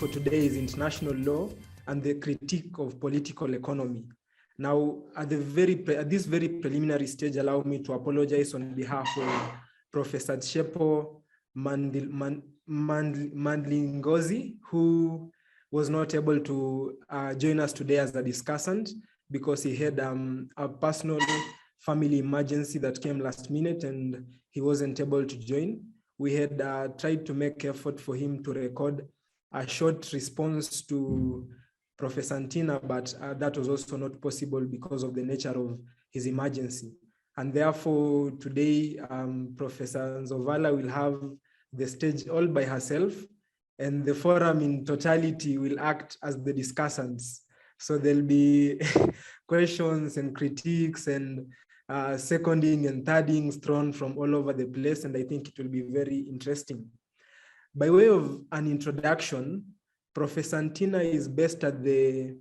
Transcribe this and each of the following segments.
for today is international law and the critique of political economy. Now, at this very preliminary stage, allow me to apologize on behalf of Professor Tshepo Mandlingozi, who was not able to join us today as a discussant because he had a personal family emergency that came last minute and he wasn't able to join. We had tried to make effort for him to record a short response to Professor Ntina, but that was also not possible because of the nature of his emergency. And therefore, today, Professor Tzouvala will have the stage all by herself, and the forum in totality will act as the discussants. So there'll be questions and critiques and seconding and thirdings thrown from all over the place, and I think it will be very interesting. By way of an introduction, Professor Ntina is based at the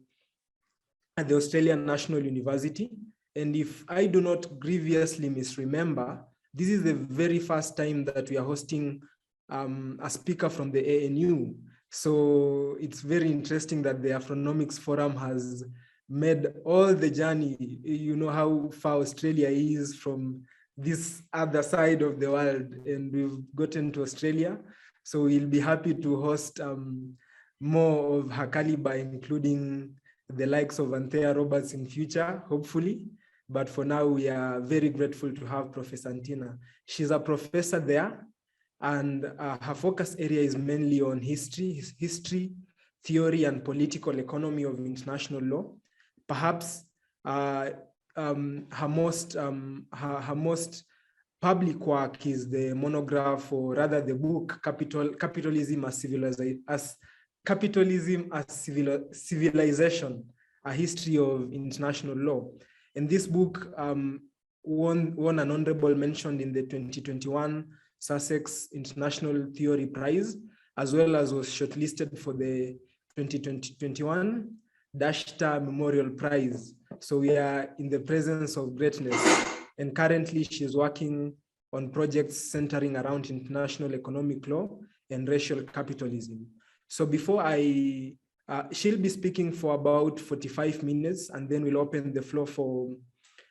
Australian National University, and if I do not grievously misremember, this is the very first time that we are hosting a speaker from the ANU. So it's very interesting that the Afronomics Forum has made all the journey. You know how far Australia is from this other side of the world, and we've gotten to Australia. So we'll be happy to host more of her caliber, including the likes of Anthea Roberts in future, hopefully. But for now, we are very grateful to have Professor Ntina. She's a professor there, and her focus area is mainly on history, theory, and political economy of international law. Perhaps her most public work is the monograph, or rather the book, Capitalism as Civilization, a history of international law. And this book won an honorable mention in the 2021 Sussex International Theory Prize, as well as was shortlisted for the 2021 Deutscher Memorial Prize. So we are in the presence of greatness. And currently she's working on projects centering around international economic law and racial capitalism. So before she'll be speaking for about 45 minutes, and then we'll open the floor for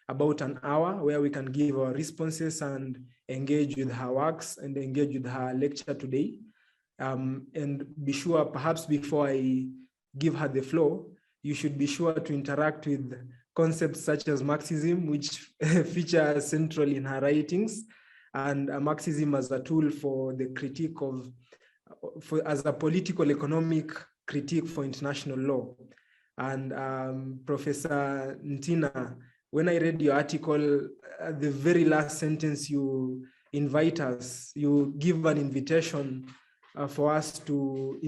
about an hour where we can give our responses and engage with her works and engage with her lecture today. And be sure, perhaps before I give her the floor, you should be sure to interact with concepts such as Marxism, which feature central in her writings, and Marxism as a tool for the critique of, as a political economic critique for international law. And Professor Ntina, when I read your article, the very last sentence, you invite us, you give an invitation for us to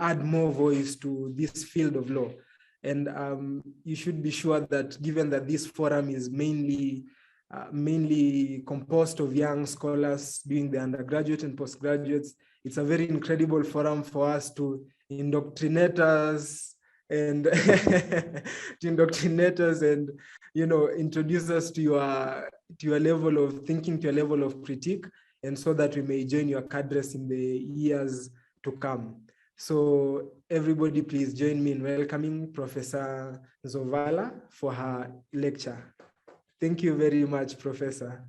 add more voice to this field of law. And you should be sure that, given that this forum is mainly composed of young scholars doing the undergraduate and postgraduates, it's a very incredible forum for us to indoctrinate us and introduce us to your level of thinking, to your level of critique, and so that we may join your cadres in the years to come. So everybody, please join me in welcoming Professor Tzouvala for her lecture. Thank you very much, Professor.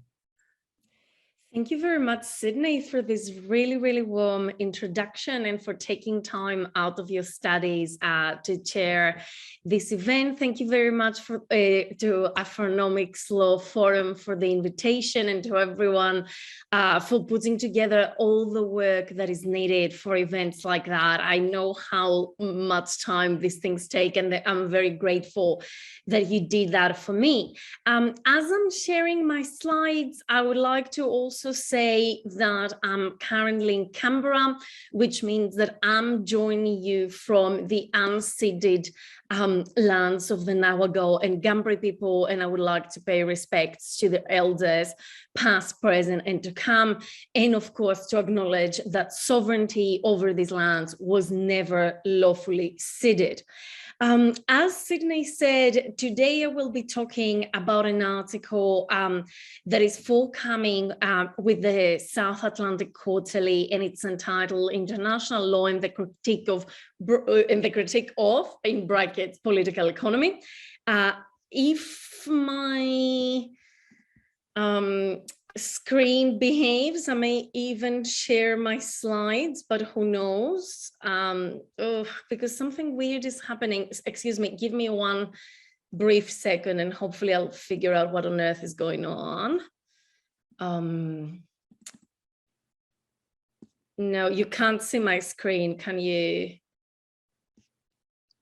Thank you very much, Sydney, for this really, really warm introduction and for taking time out of your studies to chair this event. Thank you very much to Afronomics Law Forum for the invitation, and to everyone for putting together all the work that is needed for events like that. I know how much time these things take, and I'm very grateful that you did that for me. As I'm sharing my slides, I would like to also say that I'm currently in Canberra, which means that I'm joining you from the unceded lands of the Nahuatl and Gambri people, and I would like to pay respects to the elders, past, present, and to come, and of course to acknowledge that sovereignty over these lands was never lawfully ceded. As Sydney said, today I will be talking about an article that is forthcoming with the South Atlantic Quarterly, and it's entitled "International Law and the Critique of," in brackets, political economy. If my screen behaves, I may even share my slides, but who knows? Because something weird is happening. Excuse me, give me one brief second and hopefully I'll figure out what on earth is going on. No, you can't see my screen, can you?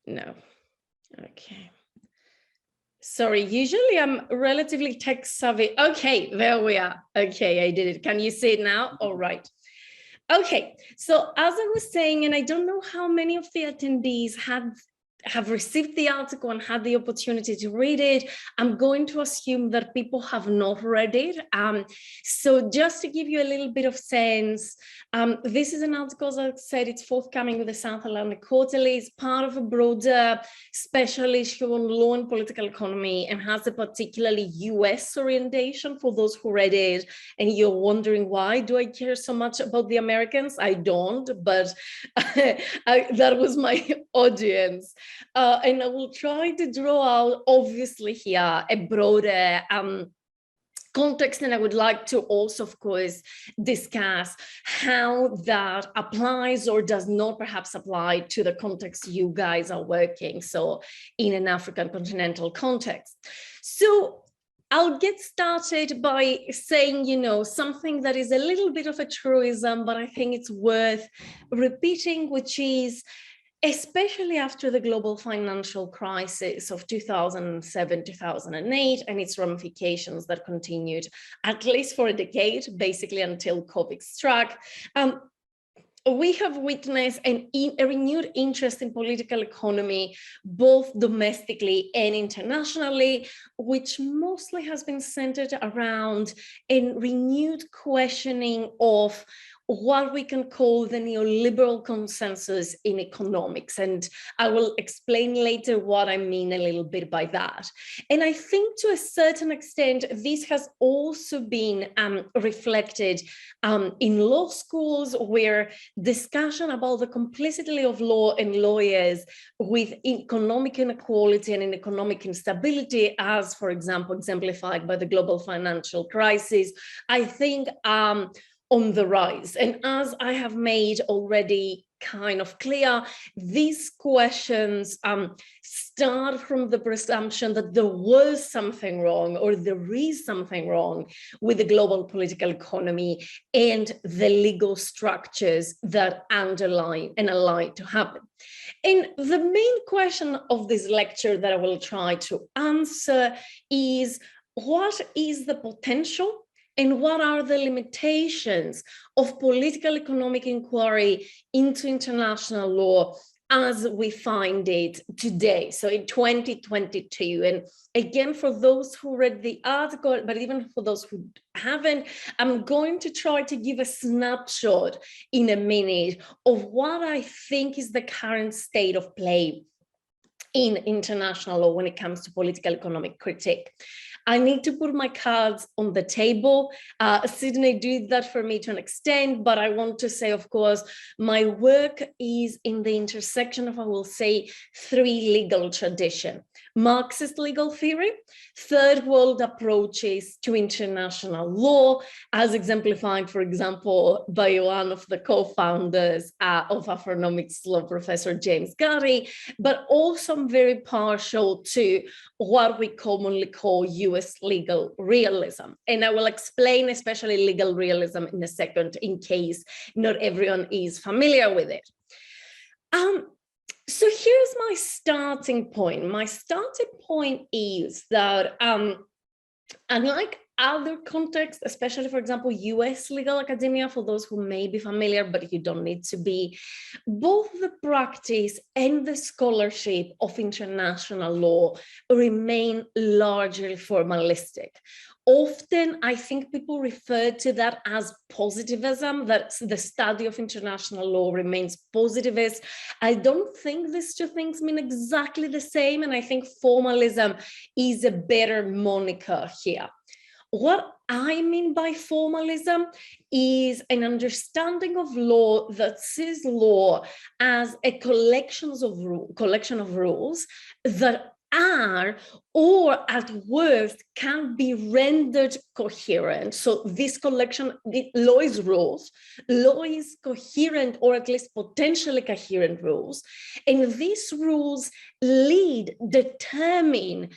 No, okay. Sorry, usually I'm relatively tech savvy. Okay, there we are. Okay, I did it. Can you see it now? All right. Okay, so as I was saying, and I don't know how many of the attendees have received the article and had the opportunity to read it. I'm going to assume that people have not read it. So just to give you a little bit of sense, this is an article, as I said, it's forthcoming with the South Atlantic Quarterly. It's part of a broader special issue on law and political economy and has a particularly US orientation for those who read it. And you're wondering, why do I care so much about the Americans? I don't, but that was my audience. And I will try to draw out, obviously here, a broader context, and I would like to also, of course, discuss how that applies or does not perhaps apply to the context you guys are working, so in an African continental context. So I'll get started by saying, you know, something that is a little bit of a truism, but I think it's worth repeating, which is, especially after the global financial crisis of 2007, 2008, and its ramifications that continued at least for a decade, basically until COVID struck, we have witnessed a renewed interest in political economy, both domestically and internationally, which mostly has been centered around a renewed questioning of what we can call the neoliberal consensus in economics. And I will explain later what I mean a little bit by that. And I think to a certain extent, this has also been reflected in law schools, where discussion about the complicity of law and lawyers with economic inequality and in economic instability, as, for example, exemplified by the global financial crisis, I think on the rise. And as I have made already kind of clear, these questions start from the presumption that there was something wrong, or there is something wrong with the global political economy and the legal structures that underlie and allow it to happen. And the main question of this lecture that I will try to answer is, what is the potential and what are the limitations of political economic inquiry into international law as we find it today, so in 2022? And again, for those who read the article, but even for those who haven't, I'm going to try to give a snapshot in a minute of what I think is the current state of play in international law when it comes to political economic critique. I need to put my cards on the table. Sydney did that for me to an extent, but I want to say, of course, my work is in the intersection of, I will say, three legal traditions: Marxist legal theory, third world approaches to international law, as exemplified, for example, by one of the co-founders of AfronomicsLaw, Professor James Gary, but also I'm very partial to what we commonly call US legal realism. And I will explain especially legal realism in a second, in case not everyone is familiar with it. So here's my starting point. My starting point is that unlike other contexts, especially, for example, US legal academia, for those who may be familiar, but you don't need to be, both the practice and the scholarship of international law remain largely formalistic. Often, I think people refer to that as positivism, that the study of international law remains positivist. I don't think these two things mean exactly the same, and I think formalism is a better moniker here. What I mean by formalism is an understanding of law that sees law as a collection of rules that are, or at worst, can be rendered coherent. So this collection, law is rules, law is coherent, or at least potentially coherent rules. And these rules determine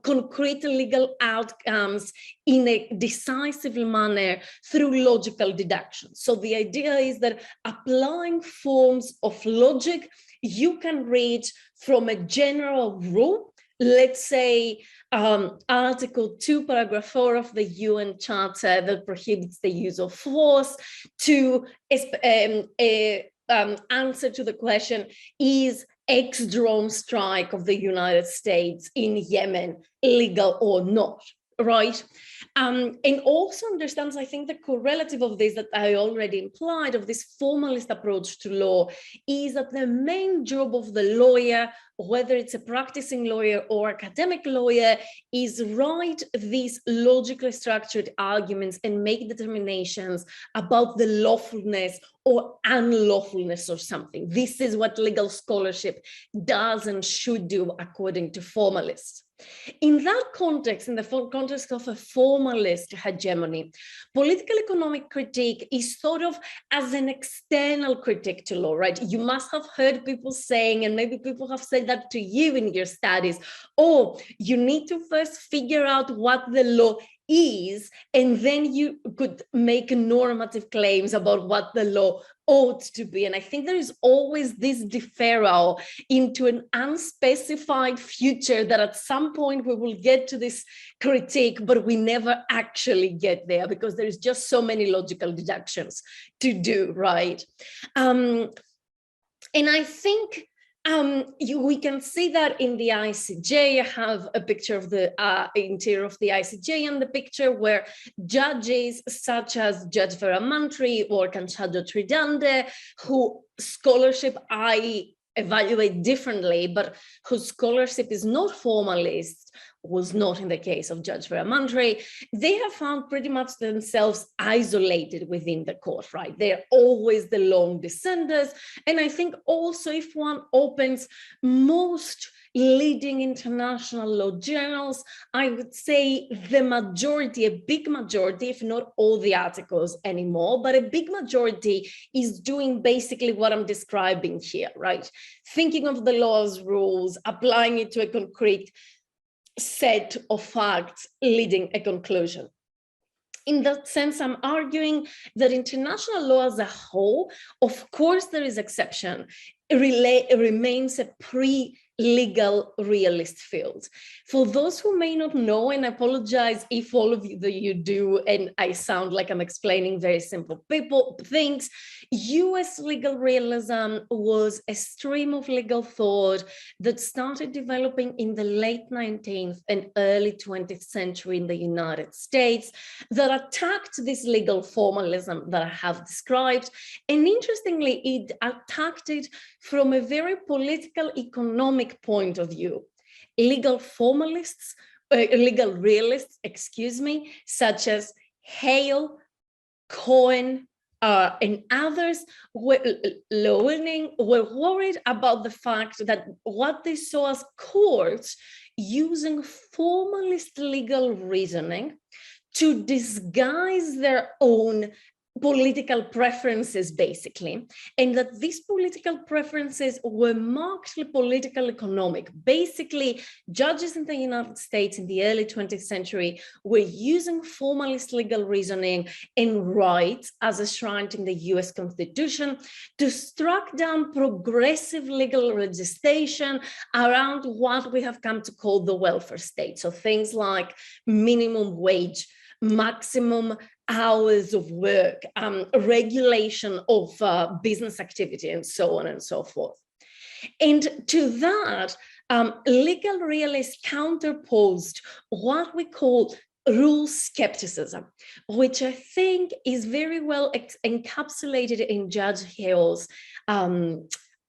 concrete legal outcomes in a decisive manner through logical deduction. So the idea is that applying forms of logic, you can reach from a general rule, let's say Article 2, Paragraph 4 of the UN Charter that prohibits the use of force, to answer to the question, is X drone strike of the United States in Yemen legal or not, right? And also understands, I think, the correlative of this that I already implied, of this formalist approach to law, is that the main job of the lawyer, whether it's a practicing lawyer or academic lawyer, is write these logically structured arguments and make determinations about the lawfulness or unlawfulness of something. This is what legal scholarship does and should do according to formalists. In that context, in the context of a formalist hegemony, political economic critique is thought of as an external critique to law, right? You must have heard people saying, and maybe people have said that to you in your studies, oh, you need to first figure out what the law is, and then you could make normative claims about what the law ought to be. And I think there is always this deferral into an unspecified future that at some point we will get to this critique, but we never actually get there because there is just so many logical deductions to do, right? And I think we can see that in the ICJ. I have a picture of the interior of the ICJ and the picture where judges such as Judge Vera Mantri or Canchado Tridande, who scholarship I evaluate differently, but whose scholarship is not formalist, was not in the case of Judge Vera Mantri, they have found pretty much themselves isolated within the court, right? They're always the long dissenters. And I think also if one opens most leading international law journals, I would say the majority, a big majority, if not all the articles anymore, but a big majority is doing basically what I'm describing here, right? Thinking of the law's rules, applying it to a concrete set of facts, leading a conclusion. In that sense, I'm arguing that international law as a whole, of course there is exception, remains a pre-legal realist field. For those who may not know, and I apologize if all of you do, and I sound like I'm explaining very simple things, US legal realism was a stream of legal thought that started developing in the late 19th and early 20th century in the United States that attacked this legal formalism that I have described. And interestingly, it attacked it from a very political economic point of view. Legal formalists, legal realists, such as Hale, Cohen, and others were worried about the fact that what they saw as courts using formalist legal reasoning to disguise their own political preferences, basically, and that these political preferences were markedly political economic. Basically, judges in the United States in the early 20th century were using formalist legal reasoning and rights as enshrined in the US Constitution to strike down progressive legal legislation around what we have come to call the welfare state. So things like minimum wage, maximum hours of work, regulation of business activity, and so on and so forth. And to that, legal realists counterposed what we call rule skepticism, which I think is very well encapsulated in Judge Hale's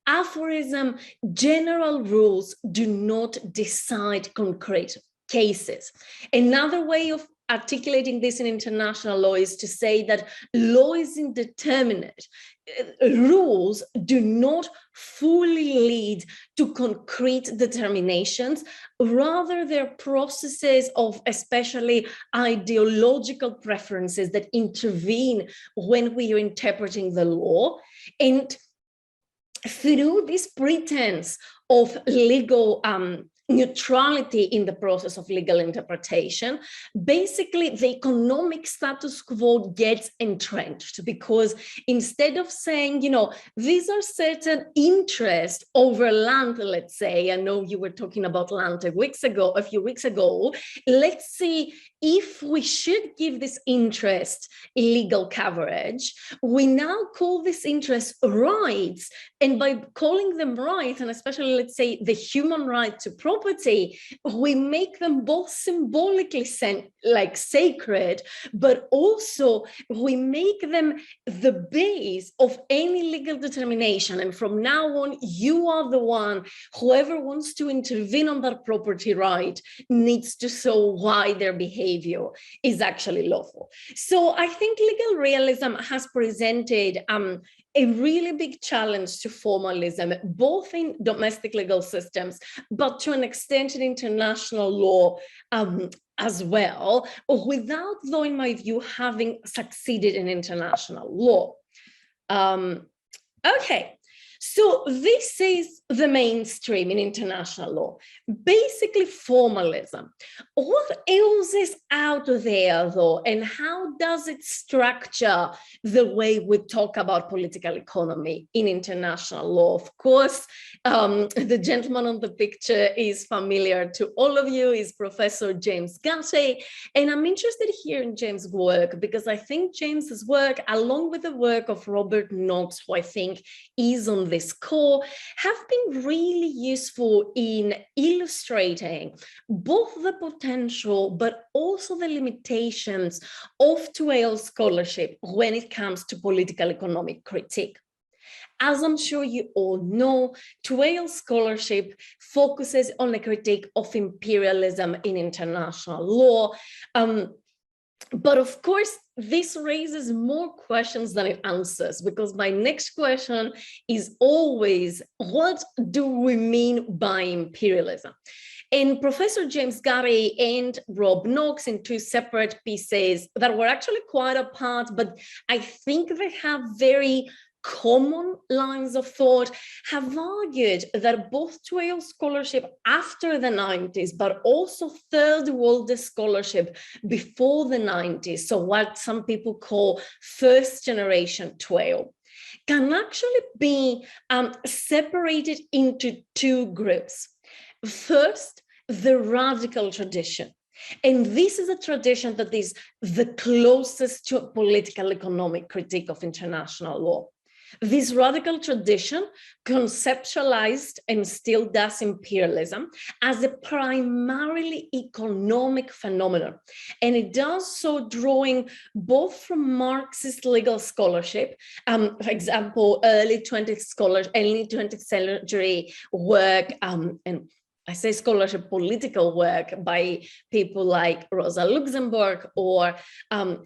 aphorism: general rules do not decide concrete cases. Another way of articulating this in international law is to say that law is indeterminate. Rules do not fully lead to concrete determinations. Rather, they're processes of especially ideological preferences that intervene when we are interpreting the law. And through this pretense of legal neutrality in the process of legal interpretation, basically the economic status quo gets entrenched, because instead of saying, you know, these are certain interests over land, let's say, I know you were talking about land a few weeks ago, let's see if we should give this interest legal coverage. We now call this interest rights, and by calling them rights, and especially, let's say, the human right to property, we make them both symbolically like sacred, but also we make them the base of any legal determination. And from now on, you are the one, whoever wants to intervene on that property right needs to show why their behavior is actually lawful. So I think legal realism has presented a really big challenge to formalism, both in domestic legal systems, but to an extent in international law as well, without, though, in my view, having succeeded in international law. Okay, so this is the mainstream in international law, basically formalism. What else is out there, though, and how does it structure the way we talk about political economy in international law? Of course, the gentleman on the picture is familiar to all of you, is Professor James Gatti, and I'm interested here in James' work because I think James's work, along with the work of Robert Knox, who I think is on this core, have been really useful in illustrating both the potential but also the limitations of Tzouvala scholarship when it comes to political economic critique. As I'm sure you all know, Tzouvala scholarship focuses on a critique of imperialism in international law. But of course, this raises more questions than it answers, because my next question is always, what do we mean by imperialism? And Professor James Gatti and Rob Knox, in two separate pieces that were actually quite apart, but I think they have very common lines of thought, have argued that both Tzouvala scholarship after the 90s, but also third world scholarship before the 90s, so what some people call first generation Tzouvala, can actually be separated into two groups. First, the radical tradition. And this is a tradition that is the closest to a political economic critique of international law. This radical tradition conceptualized and still does imperialism as a primarily economic phenomenon. And it does so drawing both from Marxist legal scholarship, for example, early 20th century work, and I say scholarship, political work by people like Rosa Luxemburg or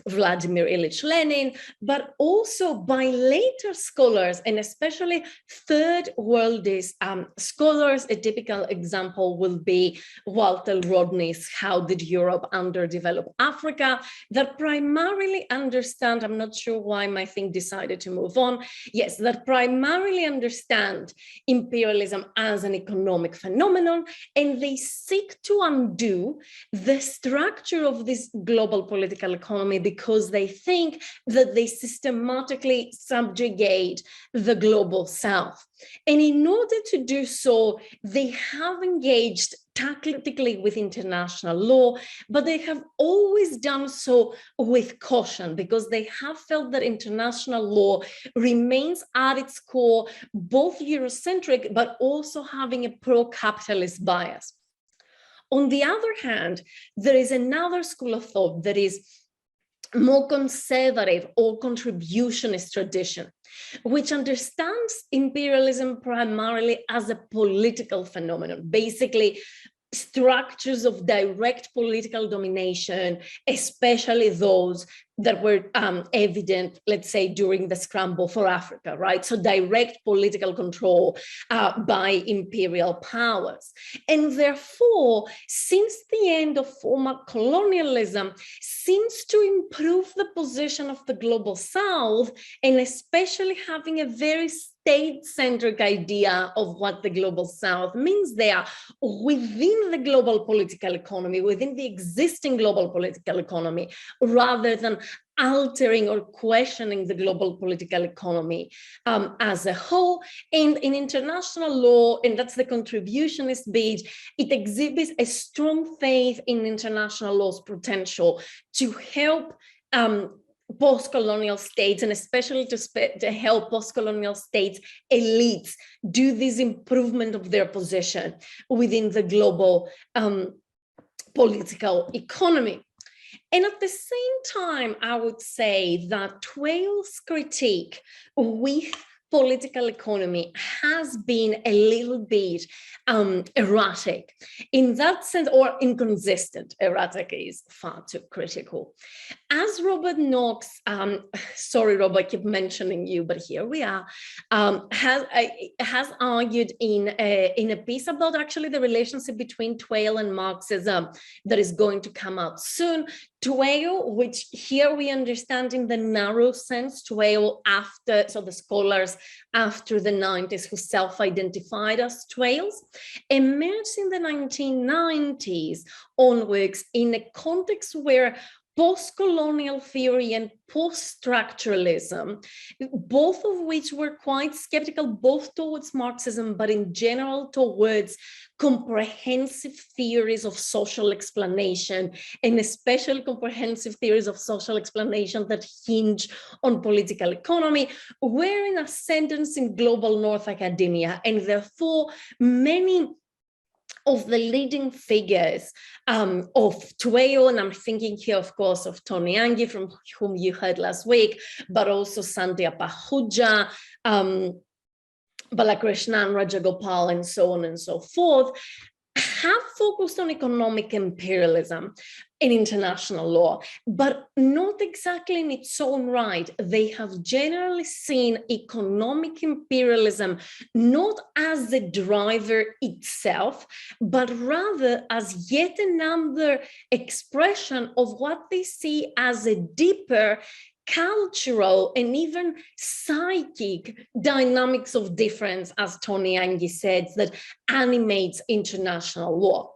Vladimir Ilyich Lenin, but also by later scholars, and especially third worldist scholars. A typical example will be Walter Rodney's How Did Europe Underdevelop Africa, that primarily understand, I'm not sure why my thing decided to move on, yes, that primarily understand imperialism as an economic phenomenon, and they seek to undo the structure of this global political economy because they think that they systematically subjugate the global south. And in order to do so, they have engaged tactically with international law, but they have always done so with caution because they have felt that international law remains at its core both Eurocentric, but also having a pro-capitalist bias. On the other hand, there is another school of thought that is more conservative or contributionist tradition, which understands imperialism primarily as a political phenomenon, basically structures of direct political domination, especially those that were evident, let's say, during the scramble for Africa, right? So direct political control by imperial powers. And therefore, since the end of former colonialism, seems to improve the position of the global South, and especially having a very state-centric idea of what the global South means there within the global political economy, within the existing global political economy, rather than altering or questioning the global political economy as a whole. And in international law, and that's the contributionist bit, it exhibits a strong faith in international law's potential to help post-colonial states, and especially to help post-colonial states elites do this improvement of their position within the global political economy. And at the same time, I would say that Tzouvala's critique with political economy has been a little bit erratic in that sense, or inconsistent. Erratic is far too critical. As Robert Knox, sorry, Robert, I keep mentioning you, but here we are, has argued in a piece about actually the relationship between Tzouvala and Marxism that is going to come out soon. Tzouvala, which here we understand in the narrow sense, Tzouvala after, so the scholars after the 90s who self-identified as Tzouvalas, emerged in the 1990s onwards in a context where post-colonial theory and post-structuralism, both of which were quite skeptical, both towards Marxism, but in general towards comprehensive theories of social explanation, and especially comprehensive theories of social explanation that hinge on political economy, were in ascendance in global North academia, and therefore many of the leading figures of Tzouvala, and I'm thinking here, of course, of Tony Angie, from whom you heard last week, but also Sandhya Pahuja, Balakrishnan, Rajagopal, and so on and so forth, have focused on economic imperialism in international law, but not exactly in its own right. They have generally seen economic imperialism not as the driver itself, but rather as yet another expression of what they see as a deeper cultural and even psychic dynamics of difference, as Tony Angie said, that animates international law.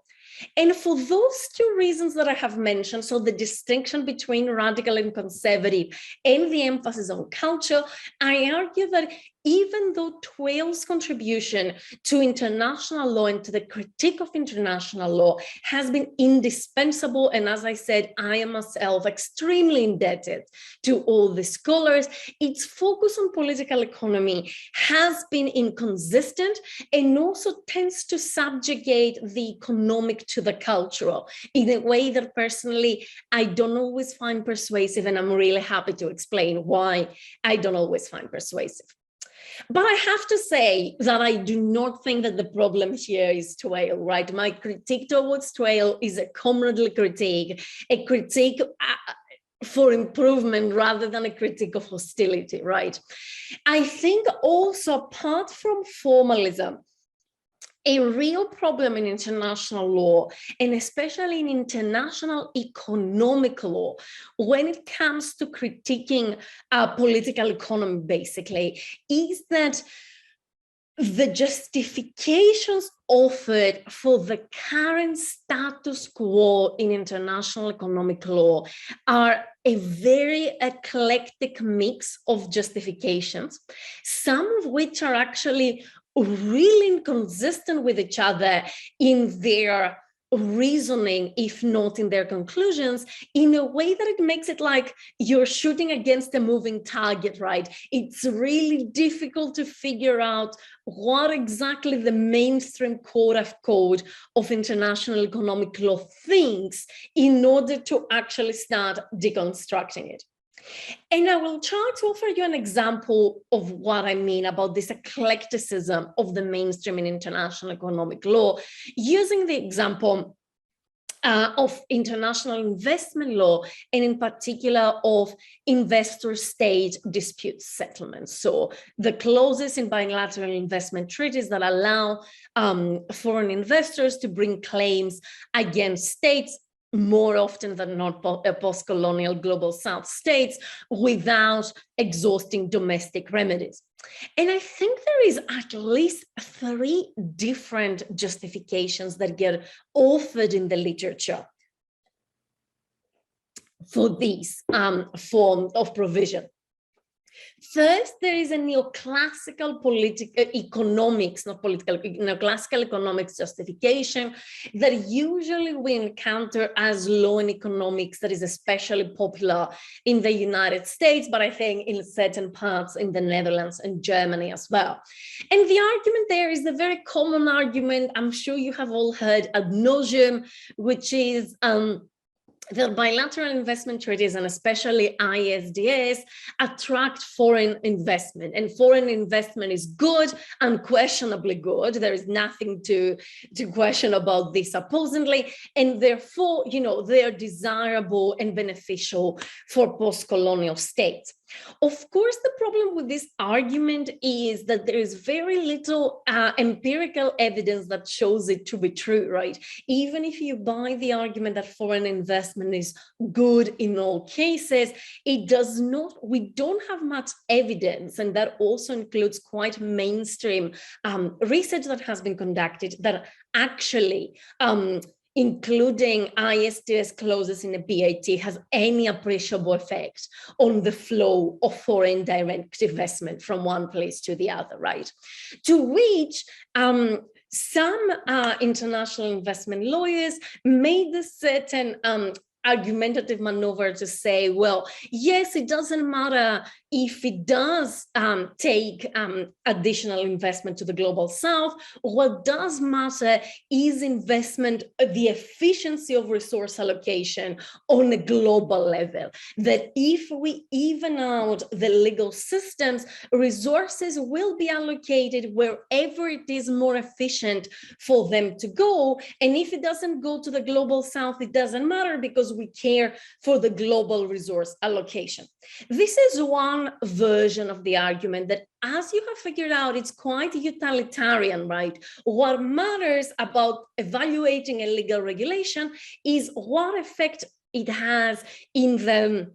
And for those two reasons that I have mentioned, so the distinction between radical and conservative and the emphasis on culture, I argue that even though Tzouvala's contribution to international law and to the critique of international law has been indispensable, and as I said, I am myself extremely indebted to all the scholars, its focus on political economy has been inconsistent and also tends to subjugate the economic to the cultural in a way that personally I don't always find persuasive, and I'm really happy to explain why I don't always find persuasive. But I have to say that I do not think that the problem here is Tzouvala, right? My critique towards Tzouvala is a comradely critique, a critique for improvement rather than a critique of hostility, right? I think also, apart from formalism, a real problem in international law, and especially in international economic law, when it comes to critiquing political economy, basically, is that the justifications offered for the current status quo in international economic law are a very eclectic mix of justifications, some of which are actually really inconsistent with each other in their reasoning, if not in their conclusions, in a way that it makes it like you're shooting against a moving target, right? It's really difficult to figure out what exactly the mainstream quote unquote of international economic law thinks in order to actually start deconstructing it. And I will try to offer you an example of what I mean about this eclecticism of the mainstream in international economic law, using the example of international investment law, and in particular of investor-state dispute settlements. So the clauses in bilateral investment treaties that allow foreign investors to bring claims against states, more often than not post-colonial global South states, without exhausting domestic remedies. And I think there is at least 3 different justifications that get offered in the literature for this form of provision. First, there is a neoclassical neoclassical economics justification that usually we encounter as law and economics that is especially popular in the United States, but I think in certain parts in the Netherlands and Germany as well. And the argument there is the very common argument I'm sure you have all heard ad nauseum, which is the bilateral investment treaties, and especially ISDS, attract foreign investment, and foreign investment is good, unquestionably good. There is nothing to question about this supposedly, and therefore, you know, they are desirable and beneficial for post-colonial states. Of course, the problem with this argument is that there is very little empirical evidence that shows it to be true, right? Even if you buy the argument that foreign investment is good in all cases, it does not, we don't have much evidence, and that also includes quite mainstream research that has been conducted that actually including ISDS clauses in a BIT has any appreciable effect on the flow of foreign direct investment from one place to the other, right? To which some international investment lawyers made a certain argumentative maneuver to say, well, yes, it doesn't matter if it does take additional investment to the global South. What does matter is investment, the efficiency of resource allocation on a global level. That if we even out the legal systems, resources will be allocated wherever it is more efficient for them to go. And if it doesn't go to the global South, it doesn't matter because we care for the global resource allocation. This is one version of the argument that, as you have figured out, it's quite utilitarian, right? What matters about evaluating a legal regulation is what effect it has in the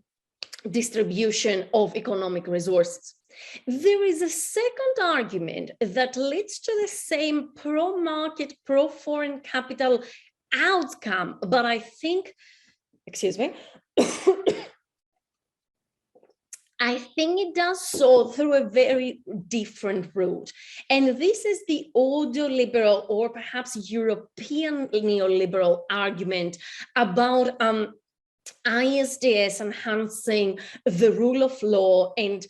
distribution of economic resources. There is a second argument that leads to the same pro-market, pro-foreign capital outcome, but I think, excuse me, I think it does so through a very different route. And this is the audio-liberal or perhaps European neoliberal argument about ISDS enhancing the rule of law and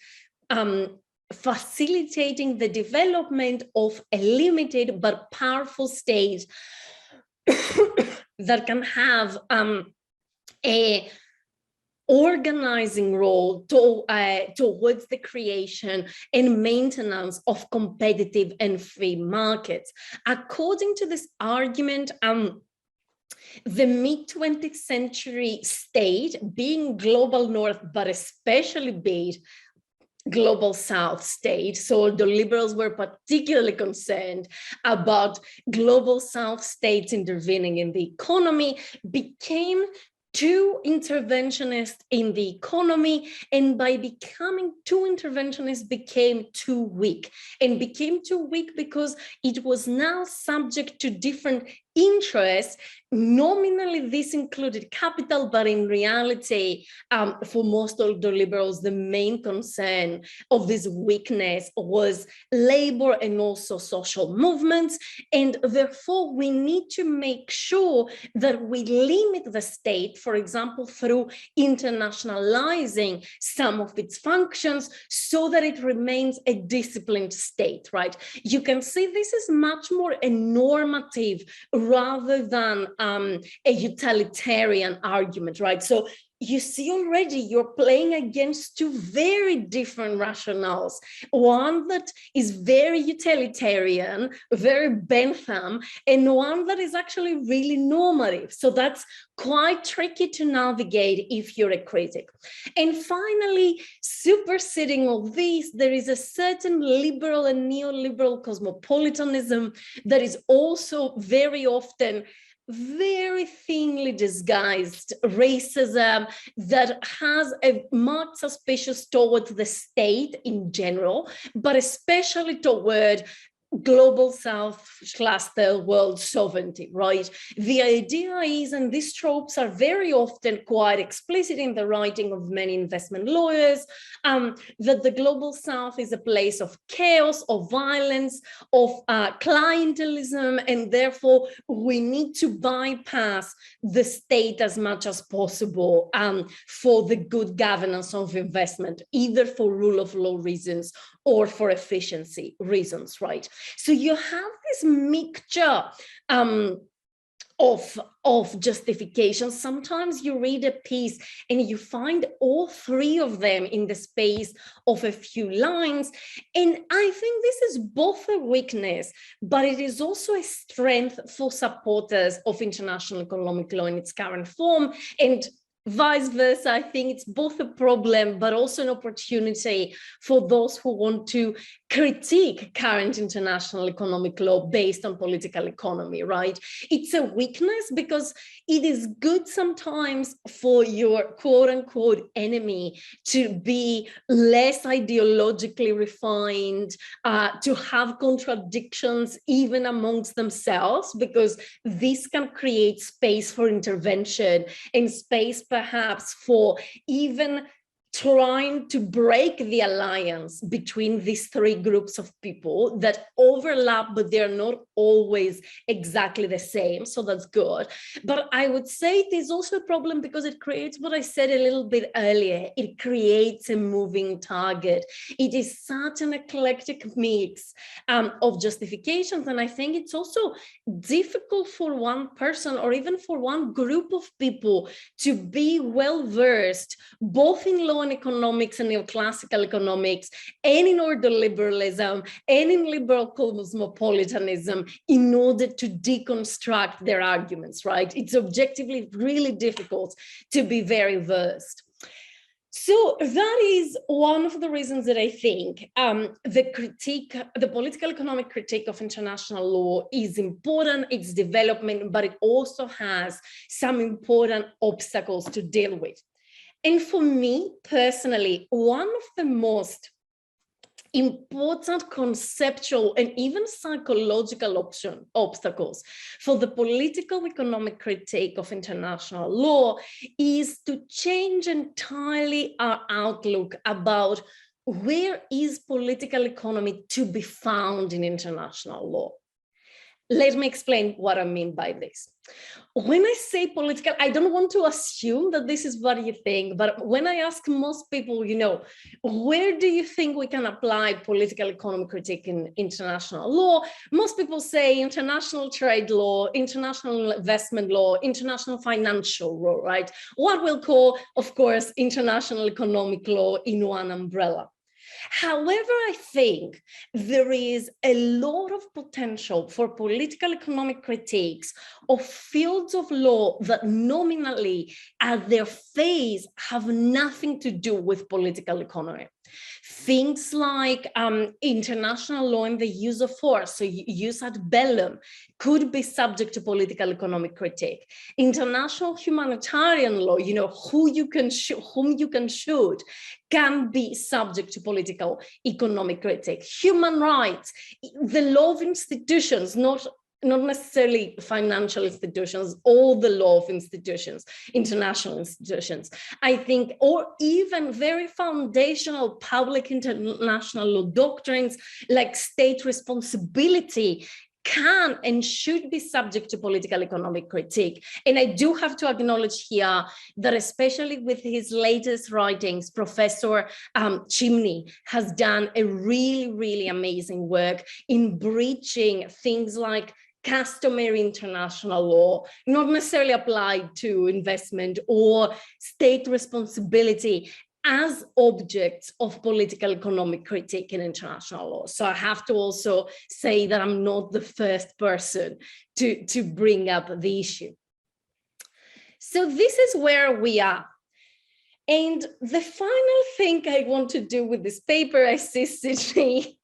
facilitating the development of a limited but powerful state that can have a organizing role towards the creation and maintenance of competitive and free markets. According to this argument, the mid-20th century state, being global North, but especially being global South state, so the liberals were particularly concerned about global South states intervening in the economy, became too interventionist in the economy, and by becoming too interventionist became too weak, and became too weak because it was now subject to different interests. Nominally, this included capital, but in reality, for most older liberals, the main concern of this weakness was labor and also social movements. And therefore, we need to make sure that we limit the state, for example, through internationalizing some of its functions so that it remains a disciplined state, right? You can see this is much more a normative rather than a utilitarian argument, right? So you see already you're playing against two very different rationales. One that is very utilitarian, very Bentham, and one that is actually really normative. So that's quite tricky to navigate if you're a critic. And finally, superseding all this, there is a certain liberal and neoliberal cosmopolitanism that is also very often very thinly disguised racism that has a marked suspicion towards the state in general, but especially toward global South / third world sovereignty, right? The idea is, and these tropes are very often quite explicit in the writing of many investment lawyers, that the global South is a place of chaos, of violence, of clientelism, and therefore we need to bypass the state as much as possible for the good governance of investment, either for rule of law reasons or for efficiency reasons, right? So you have this mixture of justification. Sometimes you read a piece and you find all three of them in the space of a few lines. And I think this is both a weakness, but it is also a strength for supporters of international economic law in its current form. And vice versa, I think it's both a problem, but also an opportunity for those who want to critique current international economic law based on political economy, right? It's a weakness because it is good sometimes for your quote unquote enemy to be less ideologically refined, to have contradictions even amongst themselves, because this can create space for intervention and space perhaps for even trying to break the alliance between these three groups of people that overlap, but they're not always exactly the same. So that's good. But I would say it is also a problem because it creates what I said a little bit earlier. It creates a moving target. It is such an eclectic mix of justifications. And I think it's also difficult for one person or even for one group of people to be well-versed both in law and economics and neoclassical economics, and in order liberalism, and in liberal cosmopolitanism in order to deconstruct their arguments, right? It's objectively really difficult to be very versed. So that is one of the reasons that I think the political economic critique of international law is important, its development, but it also has some important obstacles to deal with. And for me personally, one of the most important conceptual and even psychological obstacles for the political economic critique of international law is to change entirely our outlook about where is political economy to be found in international law. Let me explain what I mean by this. When I say political, I don't want to assume that this is what you think, but when I ask most people, you know, where do you think we can apply political economic critique in international law? Most people say international trade law, international investment law, international financial law, right? What we'll call, of course, international economic law in one umbrella. However, I think there is a lot of potential for political economic critiques of fields of law that nominally at their face have nothing to do with political economy. Things like international law and the use of force, so use ad bellum, could be subject to political economic critique. International humanitarian law, you know, whom you can shoot, can be subject to political economic critique. Human rights, the law of institutions, not necessarily financial institutions, all the law of institutions, international institutions, I think, or even very foundational public international law doctrines like state responsibility can and should be subject to political economic critique. And I do have to acknowledge here that especially with his latest writings, Professor Chimney has done a really, really amazing work in breaching things like customary international law, not necessarily applied to investment, or state responsibility as objects of political economic critique in international law. So I have to also say that I'm not the first person to bring up the issue. So this is where we are. And the final thing I want to do with this paper, I see Sydney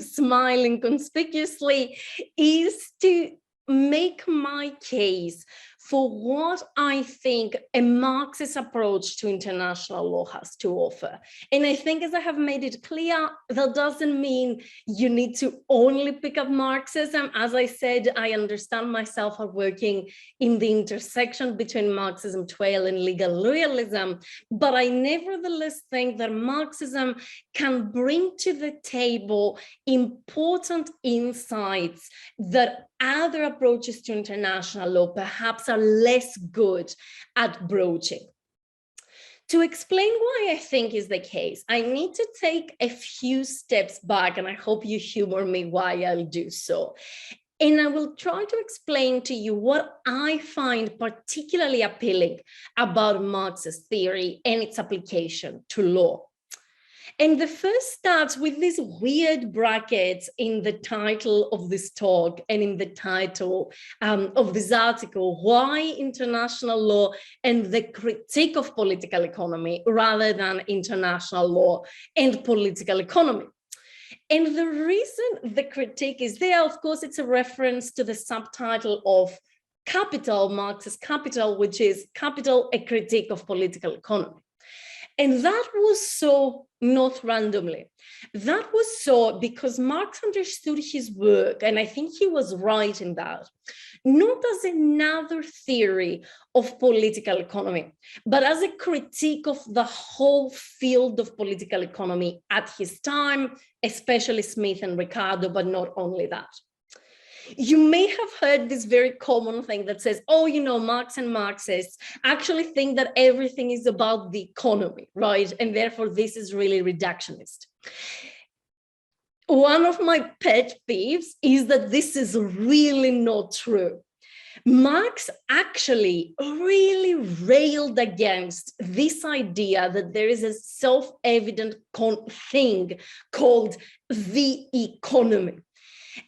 smiling conspicuously, is to make my case for what I think a Marxist approach to international law has to offer. And I think, as I have made it clear, that doesn't mean you need to only pick up Marxism. As I said, I understand myself as working in the intersection between Marxism 12 and legal realism, but I nevertheless think that Marxism can bring to the table important insights that other approaches to international law perhaps are less good at broaching. To explain why I think is the case, I need to take a few steps back, and I hope you humor me while I'll do so. And I will try to explain to you what I find particularly appealing about Marxist theory and its application to law. And the first starts with these weird brackets in the title of this talk and in the title of this article, why international law and the critique of political economy rather than international law and political economy. And the reason the critique is there, of course, it's a reference to the subtitle of Capital, Marxist Capital, which is Capital, a Critique of Political Economy. And that was so not randomly. That was so because Marx understood his work, and I think he was right in that, not as another theory of political economy, but as a critique of the whole field of political economy at his time, especially Smith and Ricardo, but not only that. You may have heard this very common thing that says, oh, you know, Marx and Marxists actually think that everything is about the economy, right? And therefore, this is really reductionist. One of my pet peeves is that this is really not true. Marx actually really railed against this idea that there is a self-evident thing called the economy.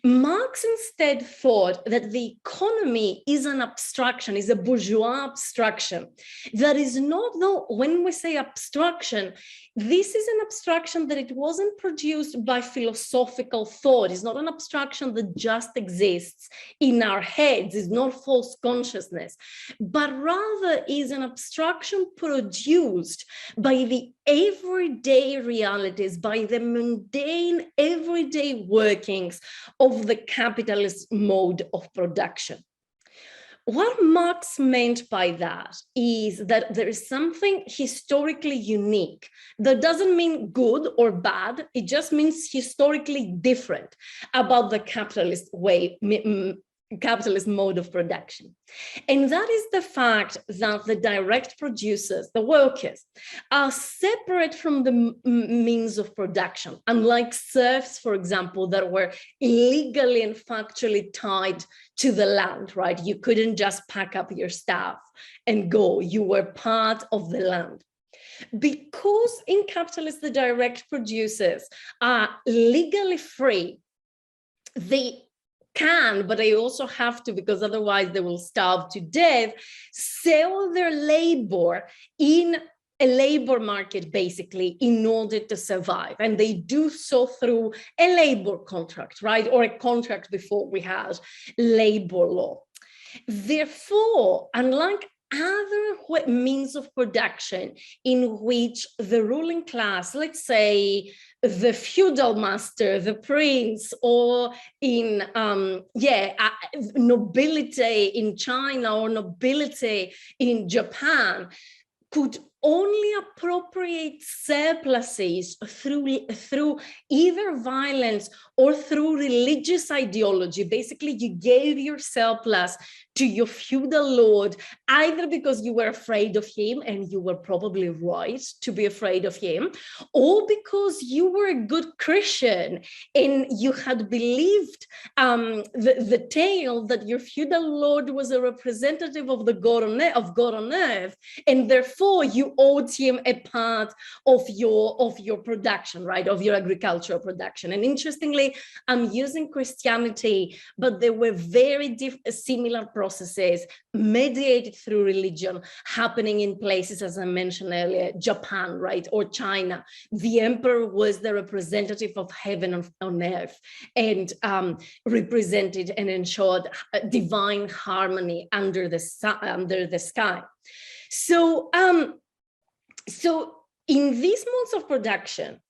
Marx instead thought that the economy is an abstraction, is a bourgeois abstraction. That is not, though, when we say abstraction, this is an abstraction that it wasn't produced by philosophical thought. It's not an abstraction that just exists in our heads. It's not false consciousness, but rather is an abstraction produced by the everyday realities, by the mundane everyday workings of the capitalist mode of production. What Marx meant by that is that there is something historically unique. That doesn't mean good or bad. It just means historically different about the capitalist capitalist mode of production. And that is the fact that the direct producers, the workers, are separate from the means of production, unlike serfs, for example, that were legally and factually tied to the land, right? You couldn't just pack up your stuff and go. You were part of the land. Because in capitalism, the direct producers are legally free, they can, but they also have to, because otherwise they will starve to death, sell their labor in a labor market, basically, in order to survive. And they do so through a labor contract, right? Or a contract before we had labor law. Therefore, unlike other means of production in which the ruling class, let's say the feudal master, the prince, or in nobility in China or nobility in Japan, could only appropriate surpluses through either violence or through religious ideology. Basically, you gave your surplus to your feudal lord, either because you were afraid of him, and you were probably right to be afraid of him, or because you were a good Christian and you had believed the tale that your feudal lord was a representative of the God on earth, and therefore you owed him a part of your production, right, of your agricultural production. And interestingly, I'm using Christianity, but there were very similar processes mediated through religion happening in places, as I mentioned earlier, Japan, right, or China. The emperor was the representative of heaven on earth, and represented and ensured divine harmony under the sky. So in these modes of production,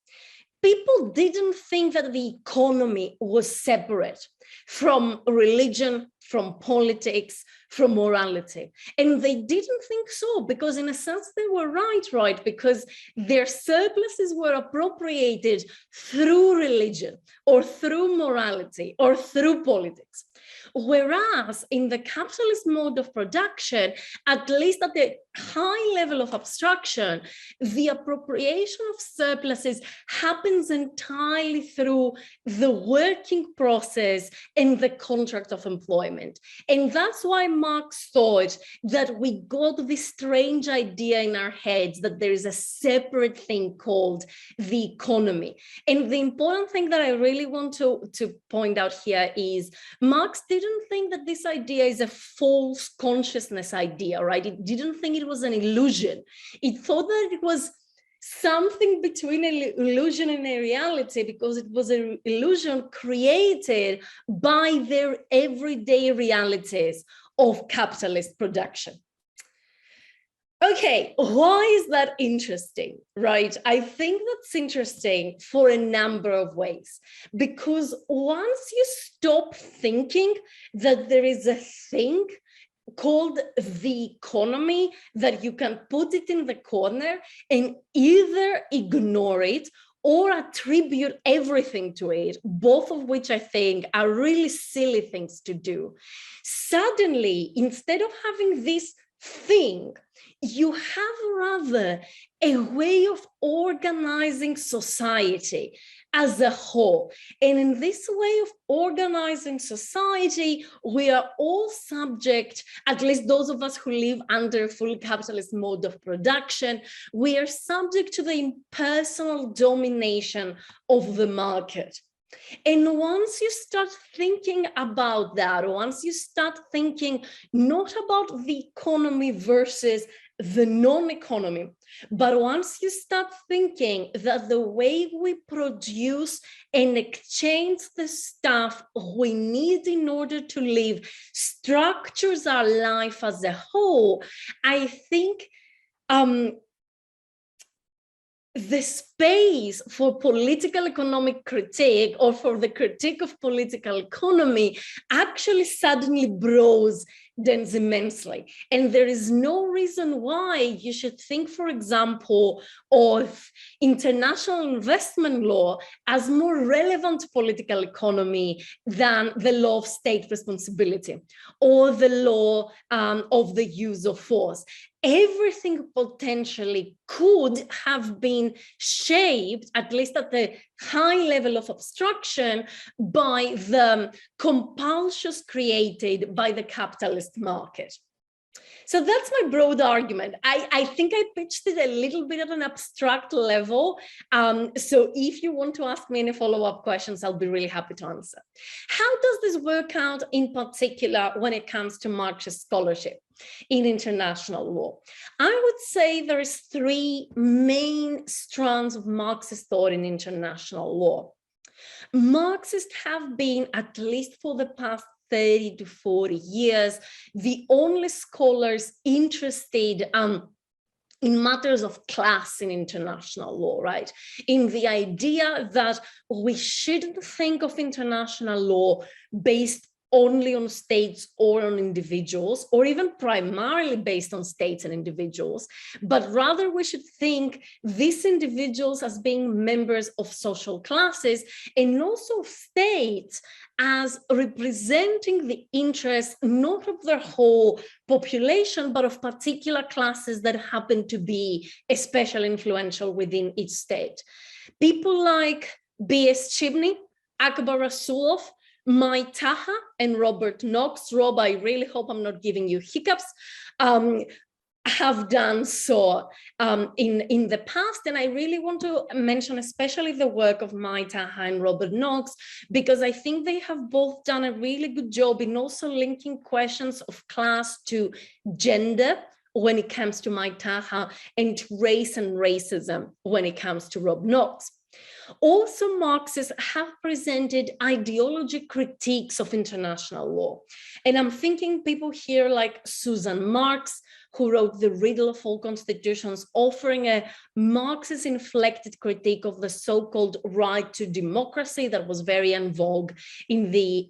people didn't think that the economy was separate from religion, from politics, from morality. And they didn't think so, because in a sense they were right, because their surpluses were appropriated through religion or through morality or through politics. Whereas in the capitalist mode of production, at least at the high level of abstraction, the appropriation of surpluses happens entirely through the working process and the contract of employment. And that's why Marx thought that we got this strange idea in our heads that there is a separate thing called the economy. And the important thing that I really want to point out here is Marx didn't think that this idea is a false consciousness idea, right? It didn't think it was an illusion. It thought that it was something between an illusion and a reality, because it was an illusion created by their everyday realities of capitalist production. Okay, why is that interesting, right? I think that's interesting for a number of ways, because once you stop thinking that there is a thing called the economy, that you can put it in the corner and either ignore it or attribute everything to it, both of which I think are really silly things to do. Suddenly, instead of having this thing, you have rather a way of organizing society as a whole. And in this way of organizing society, we are all subject, at least those of us who live under a full capitalist mode of production, we are subject to the impersonal domination of the market. And once you start thinking about that, once you start thinking not about the economy versus the non-economy, but once you start thinking that the way we produce and exchange the stuff we need in order to live structures our life as a whole, I think the space for political economic critique, or for the critique of political economy, actually suddenly broadens immensely. And there is no reason why you should think, for example, of international investment law as more relevant to political economy than the law of state responsibility or the law of the use of force. Everything potentially could have been shaped, at least at the high level of abstraction, by the compulsions created by the capitalist market. So that's my broad argument. I think I pitched it a little bit at an abstract level. So if you want to ask me any follow-up questions, I'll be really happy to answer. How does this work out in particular when it comes to Marxist scholarship in international law? I would say there is three main strands of Marxist thought in international law. Marxists have been, at least for the past 30 to 40 years, the only scholars interested in matters of class in international law, right? In the idea that we shouldn't think of international law based only on states or on individuals, or even primarily based on states and individuals, but rather we should think these individuals as being members of social classes and also states as representing the interests not of their whole population, but of particular classes that happen to be especially influential within each state. People like B.S. Chibney, Akbar Rasulov, Mai Taha, and Robert Knox. Rob, I really hope I'm not giving you hiccups, have done so in the past. And I really want to mention especially the work of Mai Taha and Robert Knox, because I think they have both done a really good job in also linking questions of class to gender when it comes to Mai Taha, and to race and racism when it comes to Rob Knox. Also, Marxists have presented ideology critiques of international law. And I'm thinking people here like Susan Marx, who wrote The Riddle of All Constitutions, offering a Marxist-inflected critique of the so-called right to democracy that was very en vogue in the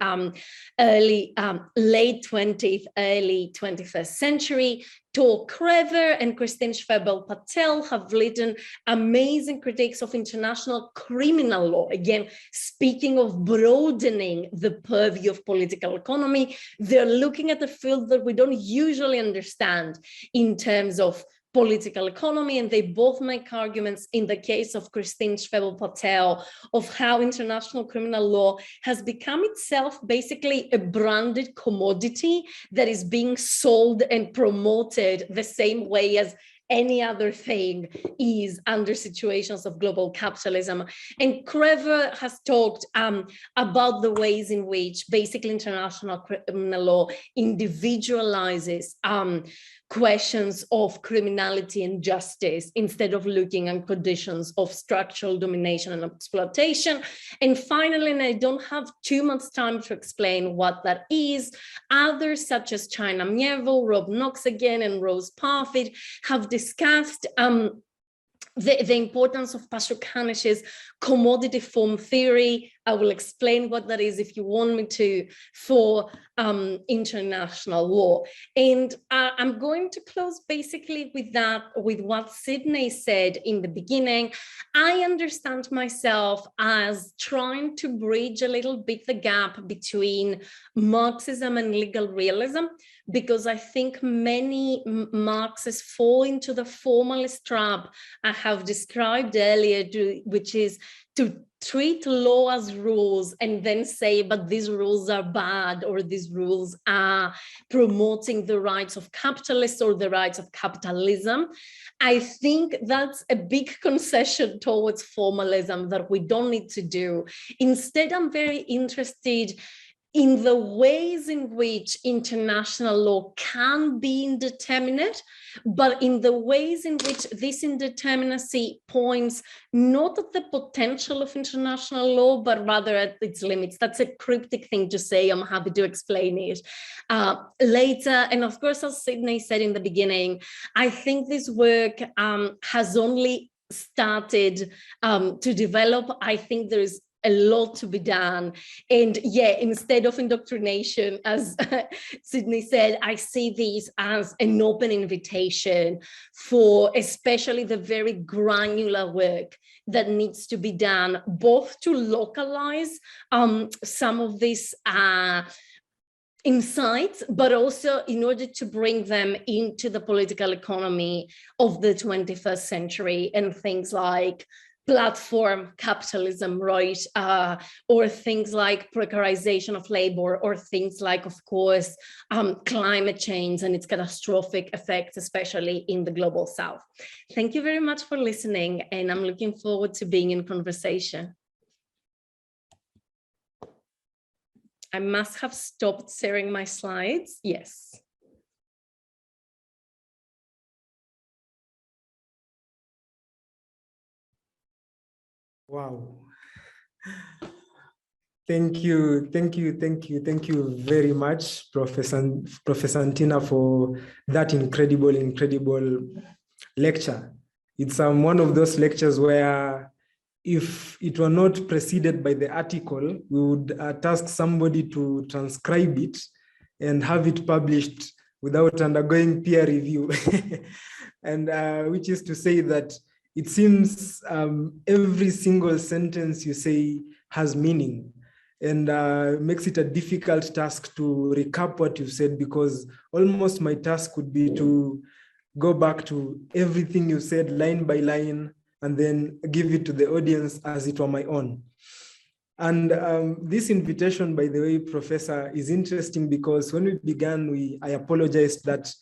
late 20th, early 21st century. Tor Krever and Christine Schwebel-Patel have written amazing critiques of international criminal law. Again, speaking of broadening the purview of political economy, they're looking at a field that we don't usually understand in terms of political economy, and they both make arguments in the case of Christine Schwebel-Patel of how international criminal law has become itself basically a branded commodity that is being sold and promoted the same way as any other thing is under situations of global capitalism. And Krever has talked about the ways in which basically international criminal law individualizes questions of criminality and justice instead of looking at conditions of structural domination and exploitation. And finally, and I don't have too much time to explain what that is, others such as China Mierville, Rob Knox again, and Rose Parfit have discussed the importance of Pashukanish's commodity form theory. I will explain what that is if you want me to, for international law. And I'm going to close basically with that, with what Sydney said in the beginning. I understand myself as trying to bridge a little bit the gap between Marxism and legal realism, because I think many Marxists fall into the formalist trap I have described earlier, which is to treat law as rules and then say, but these rules are bad, or these rules are promoting the rights of capitalists or the rights of capitalism. I think that's a big concession towards formalism that we don't need to do. Instead, I'm very interested in the ways in which international law can be indeterminate, but in the ways in which this indeterminacy points not at the potential of international law, but rather at its limits. That's a cryptic thing to say. I'm happy to explain it later. And of course, as Sydney said in the beginning, I think this work has only started to develop. I think there is a lot to be done. And yeah, instead of indoctrination, as Sydney said, I see this as an open invitation for especially the very granular work that needs to be done, both to localize some of these insights, but also in order to bring them into the political economy of the 21st century, and things like platform capitalism, right? Or things like precarization of labor, or things like, of course, climate change and its catastrophic effects, especially in the global South. Thank you very much for listening, and I'm looking forward to being in conversation. I must have stopped sharing my slides. Yes. Wow. Thank you very much, Professor Ntina, for that incredible lecture. It's one of those lectures where, if it were not preceded by the article, we would task somebody to transcribe it and have it published without undergoing peer review. And which is to say that it seems every single sentence you say has meaning, and makes it a difficult task to recap what you've said, because almost my task would be to go back to everything you said line by line and then give it to the audience as it were my own. And this invitation, by the way, Professor, is interesting because when we began, I apologized that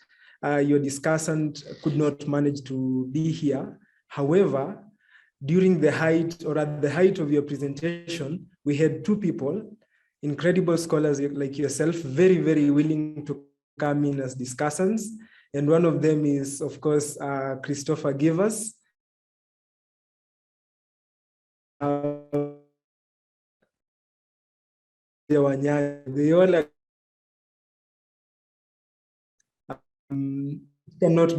your discussant could not manage to be here. However, during the height, or at the height of your presentation, we had two people, incredible scholars like yourself, very willing to come in as discussants. And one of them is, of course, Christopher Givers. They all cannot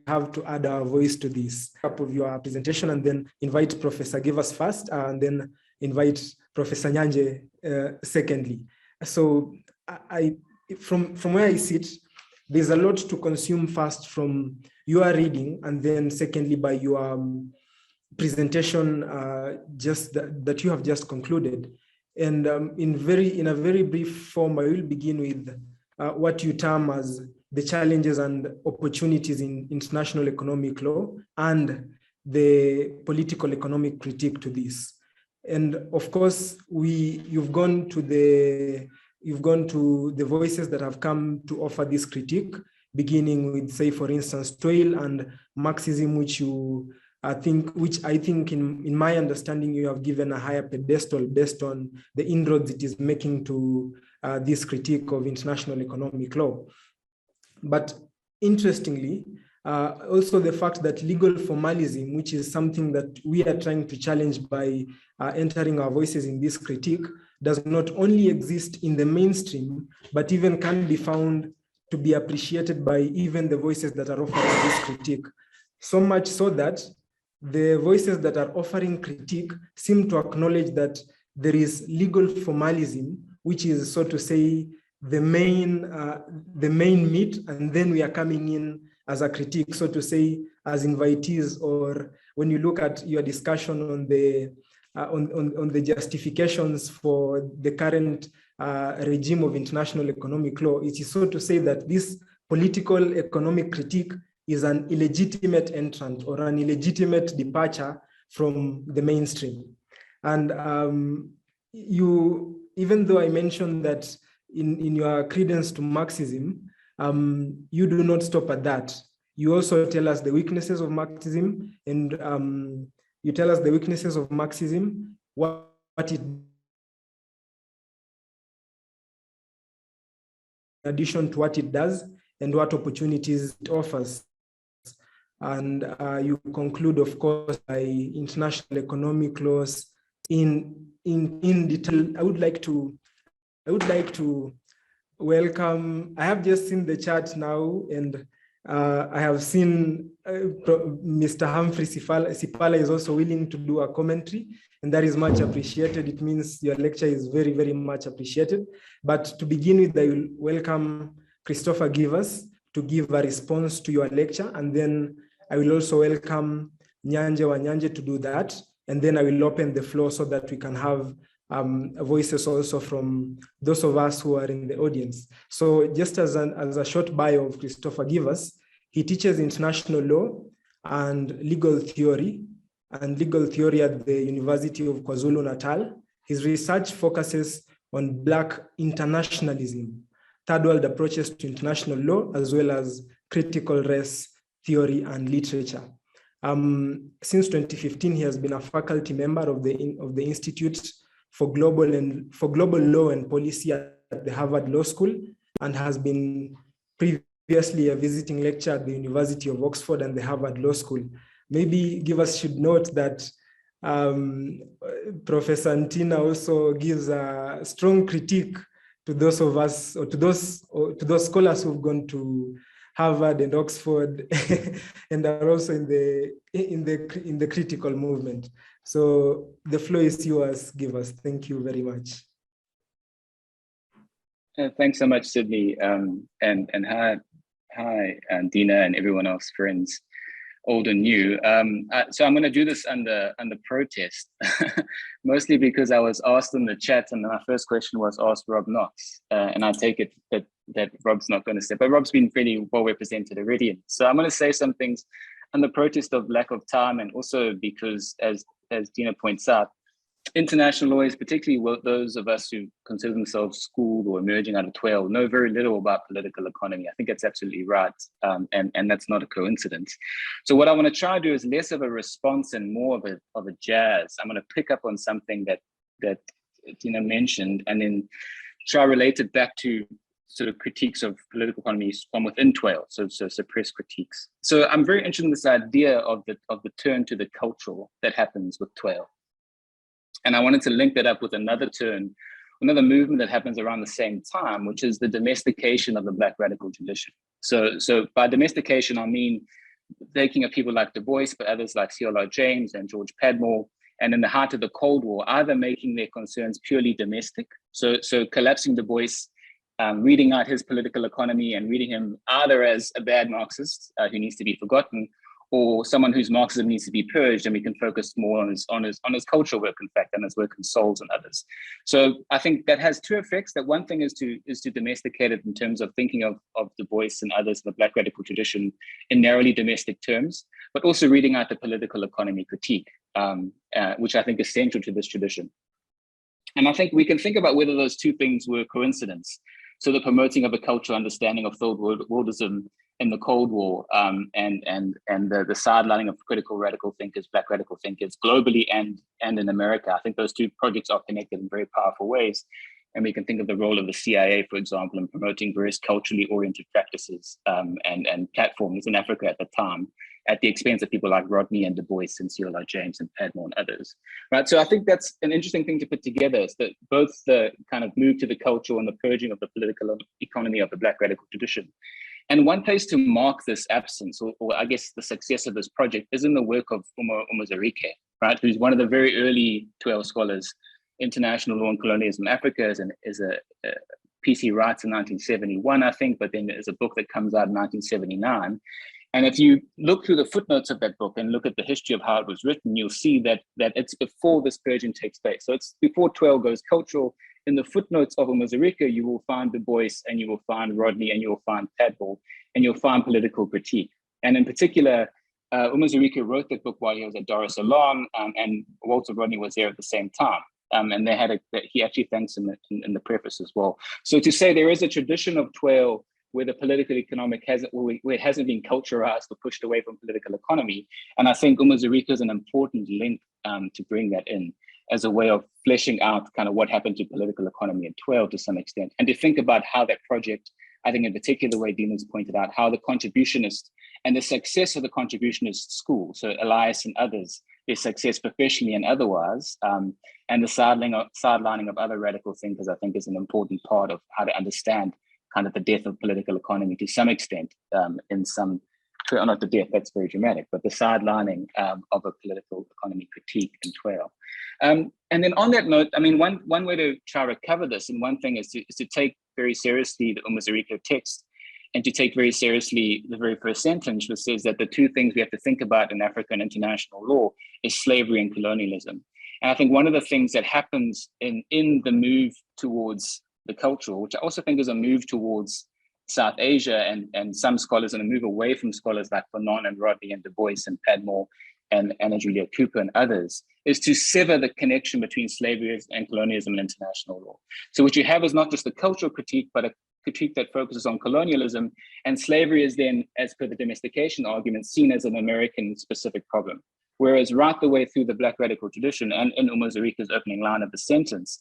have to add our voice to this part of your presentation, and then invite Professor Givers first, and then invite Professor Nyanje secondly. So from where I sit, there's a lot to consume first from your reading, and then secondly by your presentation that you have just concluded. And in a very brief form, I will begin with what you term as the challenges and opportunities in international economic law and the political economic critique to this. And of course, you've gone to the voices that have come to offer this critique, beginning with, say, for instance, toil and Marxism, which I think in my understanding, you have given a higher pedestal based on the inroads it is making to this critique of international economic law. But interestingly, also the fact that legal formalism, which is something that we are trying to challenge by entering our voices in this critique, does not only exist in the mainstream, but even can be found to be appreciated by even the voices that are offering this critique. So much so that the voices that are offering critique seem to acknowledge that there is legal formalism, which is, so to say, the main meat, and then we are coming in as a critique, so to say, as invitees. Or when you look at your discussion on the justifications for the current regime of international economic law, it is so to say that this political economic critique is an illegitimate entrant or an illegitimate departure from the mainstream. And even though I mentioned that in your credence to Marxism, you do not stop at that. You also tell us the weaknesses of Marxism, and you tell us the weaknesses of Marxism, what it, in addition to what it does, and what opportunities it offers. And you conclude, of course, by international economic laws in detail. I would like to welcome. I have just seen the chat now, and I have seen Mr. Humphrey Sipala is also willing to do a commentary, and that is much appreciated. It means your lecture is very much appreciated. But to begin with, I will welcome Christopher Givers to give a response to your lecture, and then I will also welcome Nyanje to do that, and then I will open the floor so that we can have voices also from those of us who are in the audience. So just as a short bio of Christopher Givers, he teaches international law and legal theory and legal theory at the University of KwaZulu-Natal. His research focuses on Black internationalism, third world approaches to international law, as well as critical race theory and literature. Since 2015, he has been a faculty member of the Institute for Global Law and Policy at the Harvard Law School, and has been previously a visiting lecturer at the University of Oxford and the Harvard Law School. Maybe givers should note that Professor Ntina also gives a strong critique to those of us, or to those scholars who've gone to Harvard and Oxford and are also in the critical movement. So the floor is yours, givers. Thank you very much. Thanks so much, Sydney, and hi, Ntina and everyone else, friends, old and new. So I'm going to do this under protest, mostly because I was asked in the chat, and my first question was asked Rob Knox, and I take it that Rob's not going to say, but Rob's been pretty well represented already. So I'm going to say some things under protest of lack of time, and also because, as Dina points out, international lawyers, particularly those of us who consider themselves schooled or emerging out of 12, know very little about political economy. I think that's absolutely right, and that's not a coincidence. So what I want to try to do is less of a response and more of a jazz. I'm going to pick up on something that Tina mentioned, and then try to relate it back to sort of critiques of political economy from within 12, so suppressed critiques. So I'm very interested in this idea of the turn to the cultural that happens with 12. And I wanted to link that up with another movement that happens around the same time, which is the domestication of the Black radical tradition. So by domestication, I mean taking of people like Du Bois, but others like C.L.R. James and George Padmore, and in the heart of the Cold War, either making their concerns purely domestic, so collapsing Du Bois, reading out his political economy and reading him either as a bad Marxist who needs to be forgotten, or someone whose Marxism needs to be purged, and we can focus more on his cultural work, in fact, and his work in Souls and others. So I think that has two effects. That one thing is to domesticate it in terms of thinking of Du Bois and others in the Black radical tradition in narrowly domestic terms, but also reading out the political economy critique, which I think is central to this tradition. And I think we can think about whether those two things were coincidence. So the promoting of a cultural understanding of third worldism in the Cold War, and the sidelining of critical radical thinkers, Black radical thinkers, globally and in America. I think those two projects are connected in very powerful ways. And we can think of the role of the CIA, for example, in promoting various culturally oriented practices and platforms in Africa at the time, at the expense of people like Rodney and Du Bois and C.L.R. James and Padmore and others. Right. So I think that's an interesting thing to put together, is that both the kind of move to the cultural and the purging of the political economy of the Black radical tradition. And one place to mark this absence, or I guess the success of this project, is in the work of Umuzarike, right, who's one of the very early 12 scholars, International Law and Colonialism Africa, is a PC writes in 1971, I think, but then there's a book that comes out in 1979. And if you look through the footnotes of that book and look at the history of how it was written, you'll see that it's before this purging takes place. So it's before 12 goes cultural. In the footnotes of Umuzarike, you will find Du Bois, and you will find Rodney, and you will find Padmore, and you'll find political critique. And in particular, Umuzarike wrote that book while he was at Dar es Salaam, and Walter Rodney was there at the same time. And they had he actually thanks him in the preface as well. So to say there is a tradition of 12 where the political economic where it hasn't been culturalized or pushed away from political economy. And I think Umuzarike is an important link to bring that in as a way of fleshing out kind of what happened to political economy in 12 to some extent, and to think about how that project, I think in particular the way Dina's pointed out, how the contributionist and the success of the contributionist school, so Elias and others, their success professionally and otherwise, and the sidelining of other radical thinkers, I think is an important part of how to understand kind of the death of political economy to some extent, in some, not the death, that's very dramatic, but the sidelining of a political economy critique in 12. And then on that note, I mean, one way to try to recover this, and one thing is to take very seriously the Umuzarike text, and to take very seriously the very first sentence, which says that the two things we have to think about in African international law is slavery and colonialism. And I think one of the things that happens in the move towards the cultural, which I also think is a move towards South Asia and some scholars, and a move away from scholars like Fanon and Rodney and Du Bois and Padmore and Anna Julia Cooper and others, is to sever the connection between slavery and colonialism and international law. So what you have is not just a cultural critique, but a critique that focuses on colonialism, and slavery is then, as per the domestication argument, seen as an American specific problem. Whereas right the way through the Black radical tradition, and in Umar Zarika's opening line of the sentence,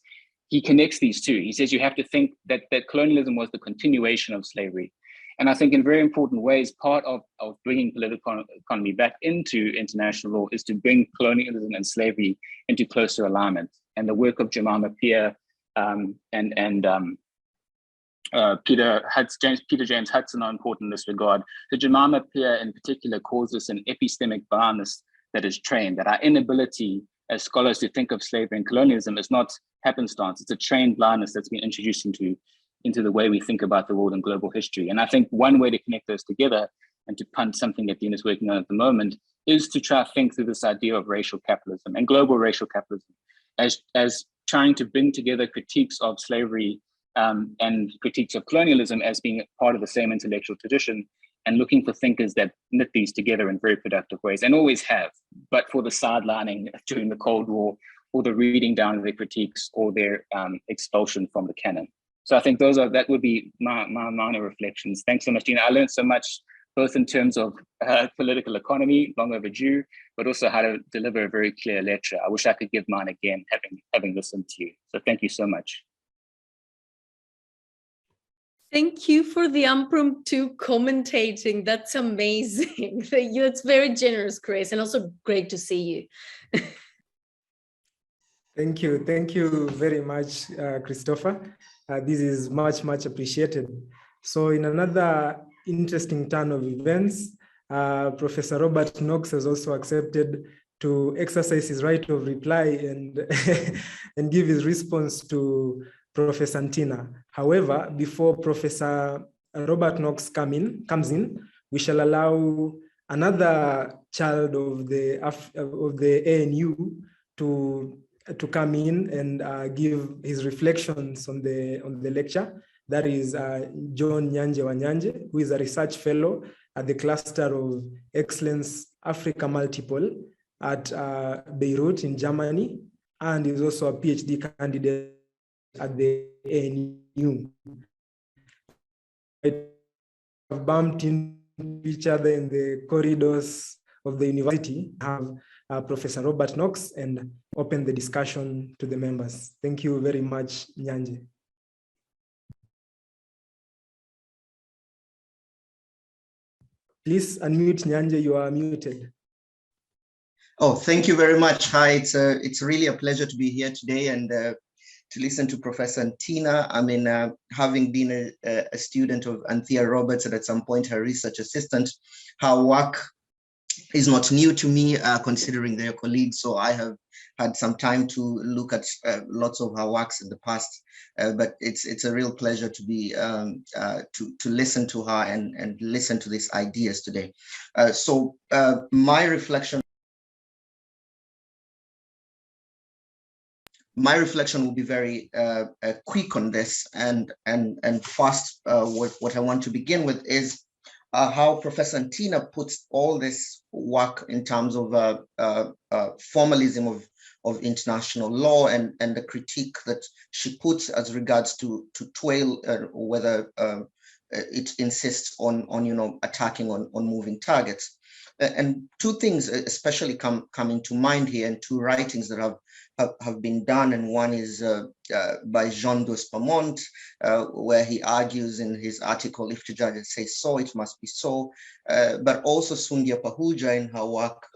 he connects these two. He says you have to think that colonialism was the continuation of slavery. And I think in very important ways, part of bringing political economy back into international law is to bring colonialism and slavery into closer alignment. And the work of Jemima Peer and Peter James Hudson are important in this regard. So Jemima Peer in particular calls this an epistemic blindness that is trained, that our inability as scholars to think of slavery and colonialism is not happenstance. It's a trained blindness that's been introduced into the way we think about the world and global history. And I think one way to connect those together and to punt something that Dean is working on at the moment is to try to think through this idea of racial capitalism and global racial capitalism as trying to bring together critiques of slavery and critiques of colonialism as being part of the same intellectual tradition, and looking for thinkers that knit these together in very productive ways, and always have, but for the sidelining during the Cold War, or the reading down of their critiques, or their expulsion from the canon. So I think that would be my minor reflections. Thanks so much, Dina. I learned so much, both in terms of political economy, long overdue, but also how to deliver a very clear lecture. I wish I could give mine again, having listened to you. So thank you so much. Thank you for the impromptu commentating. That's amazing. It's very generous, Chris, and also great to see you. Thank you. Thank you very much, Christopher. This is much, much appreciated. So in another interesting turn of events, Professor Robert Knox has also accepted to exercise his right of reply and, and give his response to Professor Ntina. However, before Professor Robert Knox comes in, we shall allow another child of the ANU to come in and give his reflections on the lecture. That is John Nyanje Wanyanje, who is a research fellow at the Cluster of Excellence Africa Multiple at Beirut in Germany, and is also a PhD candidate at the ANU. We have bumped into each other in the corridors of the university, have Professor Robert Knox, and open the discussion to the members. Thank you very much, Nyanje. Please unmute, Nyanje, you are muted. Oh, thank you very much. Hi, it's really a pleasure to be here today and to listen to Professor Ntina. I mean, having been a student of Anthea Roberts and at some point her research assistant, her work is not new to me, considering they're colleagues. So I have had some time to look at lots of her works in the past, but it's a real pleasure to be to listen to her and listen to these ideas today. So my reflection will be very quick on this, and first, what I want to begin with is how Professor Ntina puts all this work in terms of formalism of international law and the critique that she puts as regards to TWAIL, whether it insists on attacking on moving targets. And two things especially come into mind here, and two writings that have been done, and one is by Jean d'Ospamont, where he argues in his article, "If the judges say so, it must be so," but also Sundhya Pahuja in her work,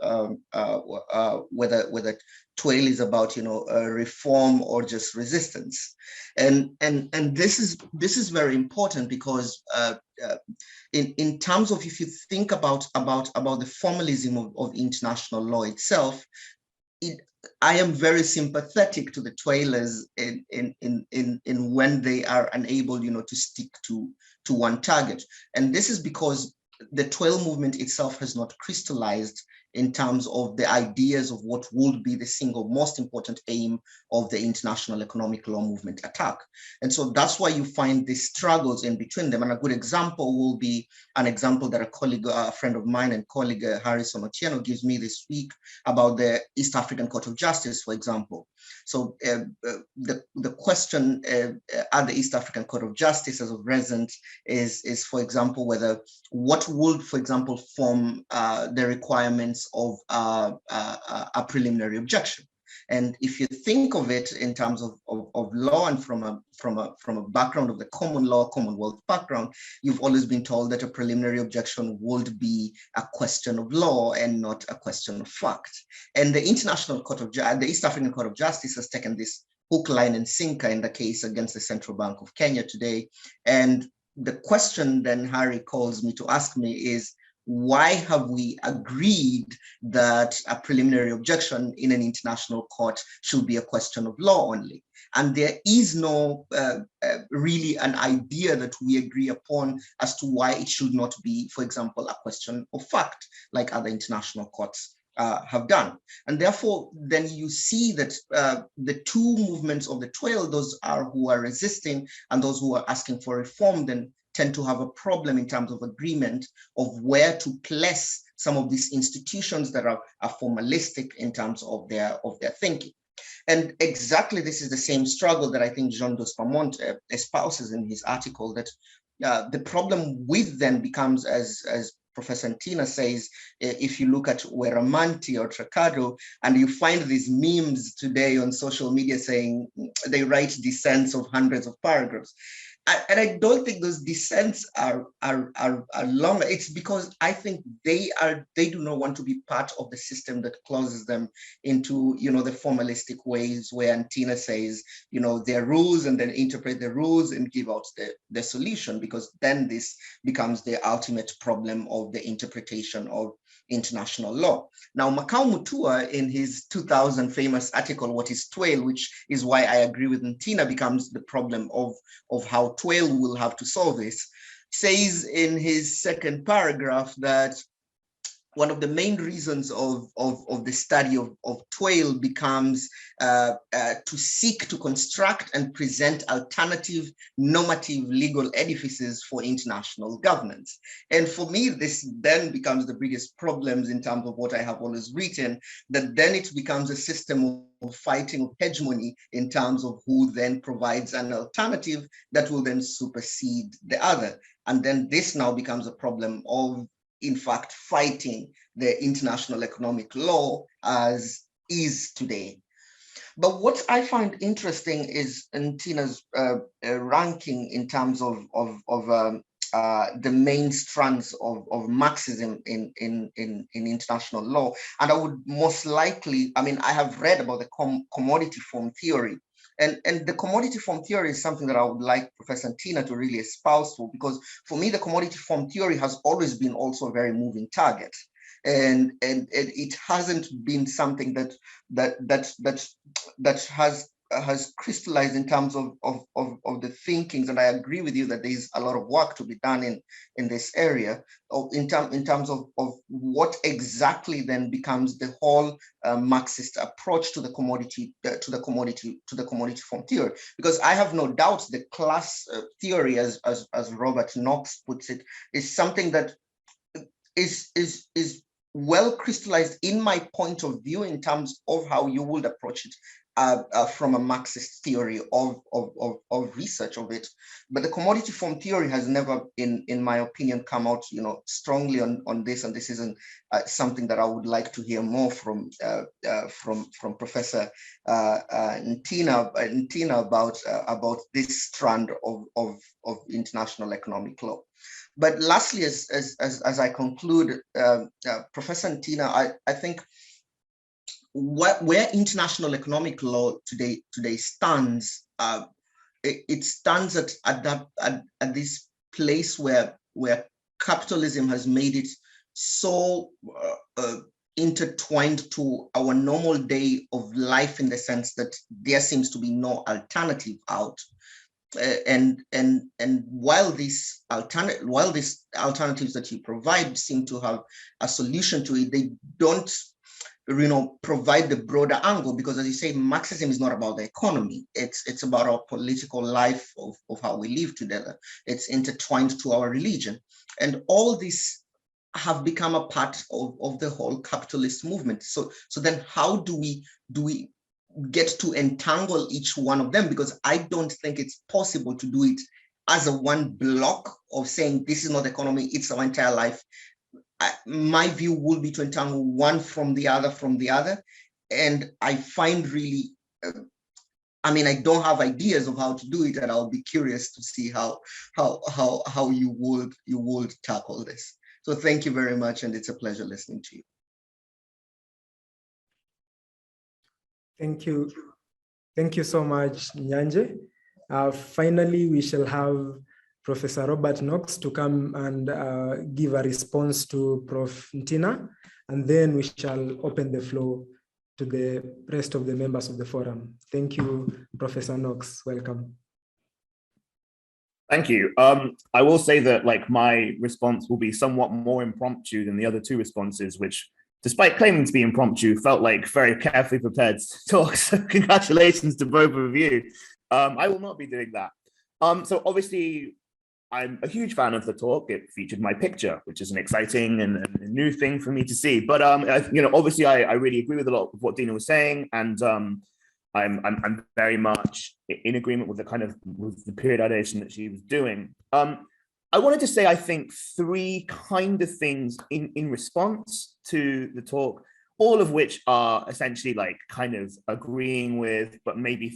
whether TWAIL is about reform or just resistance, and this is very important because in terms of, if you think about the formalism of international law itself, I am very sympathetic to the TWAILers in when they are unable, to stick to one target. And this is because the TWAIL movement itself has not crystallized in terms of the ideas of what would be the single most important aim of the international economic law movement attack. And so that's why you find these struggles in between them. And a good example will be an example that a colleague, a friend of mine and colleague Harrison Otieno gives me this week about the East African Court of Justice, for example. So the question at the East African Court of Justice as of present is, for example, whether what would, for example, form the requirements of a preliminary objection. And if you think of it in terms of law and from a background of the common law, Commonwealth background, you've always been told that a preliminary objection would be a question of law and not a question of fact. And the International Court of the East African Court of Justice has taken this hook, line, and sinker in the case against the Central Bank of Kenya today. And the question then Harry calls me to ask me is, why have we agreed that a preliminary objection in an international court should be a question of law only? And there is no really an idea that we agree upon as to why it should not be, for example, a question of fact, like other international courts have done. And therefore, then you see that the two movements of the 12, those are who are resisting and those who are asking for reform, then tend to have a problem in terms of agreement of where to place some of these institutions that are formalistic in terms of their thinking. And exactly this is the same struggle that I think Jean Dos-Pamont espouses in his article, that the problem with then becomes, as Professor Ntina says, if you look at Weramanti or Tracado, and you find these memes today on social media saying they write dissents of hundreds of paragraphs. And I don't think those dissents are longer. It's because I think they do not want to be part of the system that closes them into, the formalistic ways where Ntina says, their rules, and then interpret the rules and give out the solution, because then this becomes the ultimate problem of the interpretation of international law. Now, Makau Mutua, in his 2000 famous article, What is Twale, which is why I agree with Ntina, becomes the problem of how Twale will have to solve this, says in his second paragraph that one of the main reasons of the study of Twale becomes to seek to construct and present alternative normative legal edifices for international governance. And for me, this then becomes the biggest problems in terms of what I have always written, that then it becomes a system of fighting of hegemony in terms of who then provides an alternative that will then supersede the other. And then this now becomes a problem of, in fact, fighting the international economic law as is today. But what I find interesting is Ntina's ranking in terms of the main strands of Marxism in international law. And I would most likely, I have read about the commodity form theory. And the commodity form theory is something that I would like Professor Ntina to really espouse for, because for me, the commodity form theory has always been also a very moving target. And it hasn't been something that has crystallized in terms of the thinkings. And I agree with you that there's a lot of work to be done in this area, in terms of what exactly then becomes the whole Marxist approach to the commodity form theory. Because I have no doubt the class theory, as Robert Knox puts it, is something that is well crystallized in my point of view in terms of how you would approach it from a Marxist theory of research of it. But the commodity form theory has never, in my opinion, come out strongly on this, and this isn't something that I would like to hear more from Professor Ntina about this strand of international economic law. But lastly, as I conclude, Professor Ntina, I think where international economic law today stands, it stands at this place where capitalism has made it so intertwined to our normal day of life, in the sense that there seems to be no alternative out. while these alternatives that you provide seem to have a solution to it, they don't provide the broader angle, because as you say, Marxism is not about the economy. It's about our political life of how we live together. It's intertwined to our religion. And all these have become a part of the whole capitalist movement. So then how do we get to entangle each one of them? Because I don't think it's possible to do it as a one block of saying this is not economy, it's our entire life. My view would be to entangle one from the other. And I find really, I don't have ideas of how to do it, and I'll be curious to see how you would tackle this. So thank you very much, and it's a pleasure listening to you. Thank you. Thank you so much, Nyanje. Finally, we shall have Professor Robert Knox to come and give a response to Prof. Ntina, and then we shall open the floor to the rest of the members of the forum. Thank you, Professor Knox. Welcome. Thank you. I will say that my response will be somewhat more impromptu than the other two responses, which, despite claiming to be impromptu, felt like very carefully prepared talks. So congratulations to both of you. I will not be doing that. So obviously, I'm a huge fan of the talk. It featured my picture, which is an exciting and a new thing for me to see. But obviously, I really agree with a lot of what Dina was saying, and I'm very much in agreement with the periodization that she was doing. I wanted to say, I think, three kind of things in response to the talk, all of which are essentially kind of agreeing with, but maybe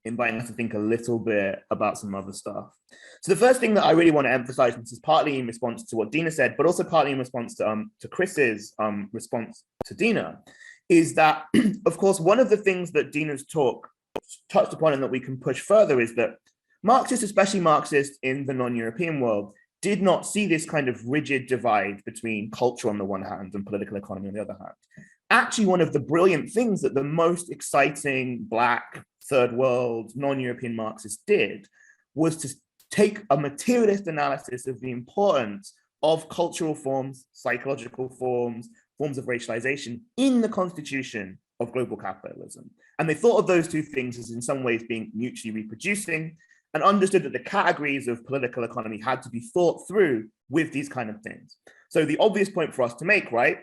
inviting us to think a little bit about some other stuff. So the first thing that I really want to emphasize, and this is partly in response to what Dina said, but also partly in response to Chris's response to Dina, is that, of course, one of the things that Dina's talk touched upon and that we can push further is that Marxists, especially Marxists in the non-European world, did not see this kind of rigid divide between culture on the one hand and political economy on the other hand. Actually, one of the brilliant things that the most exciting Black, third world, non-European Marxists did was to take a materialist analysis of the importance of cultural forms, psychological forms, forms of racialization in the constitution of global capitalism. And they thought of those two things as in some ways being mutually reproducing, and understood that the categories of political economy had to be thought through with these kind of things. So the obvious point for us to make, right,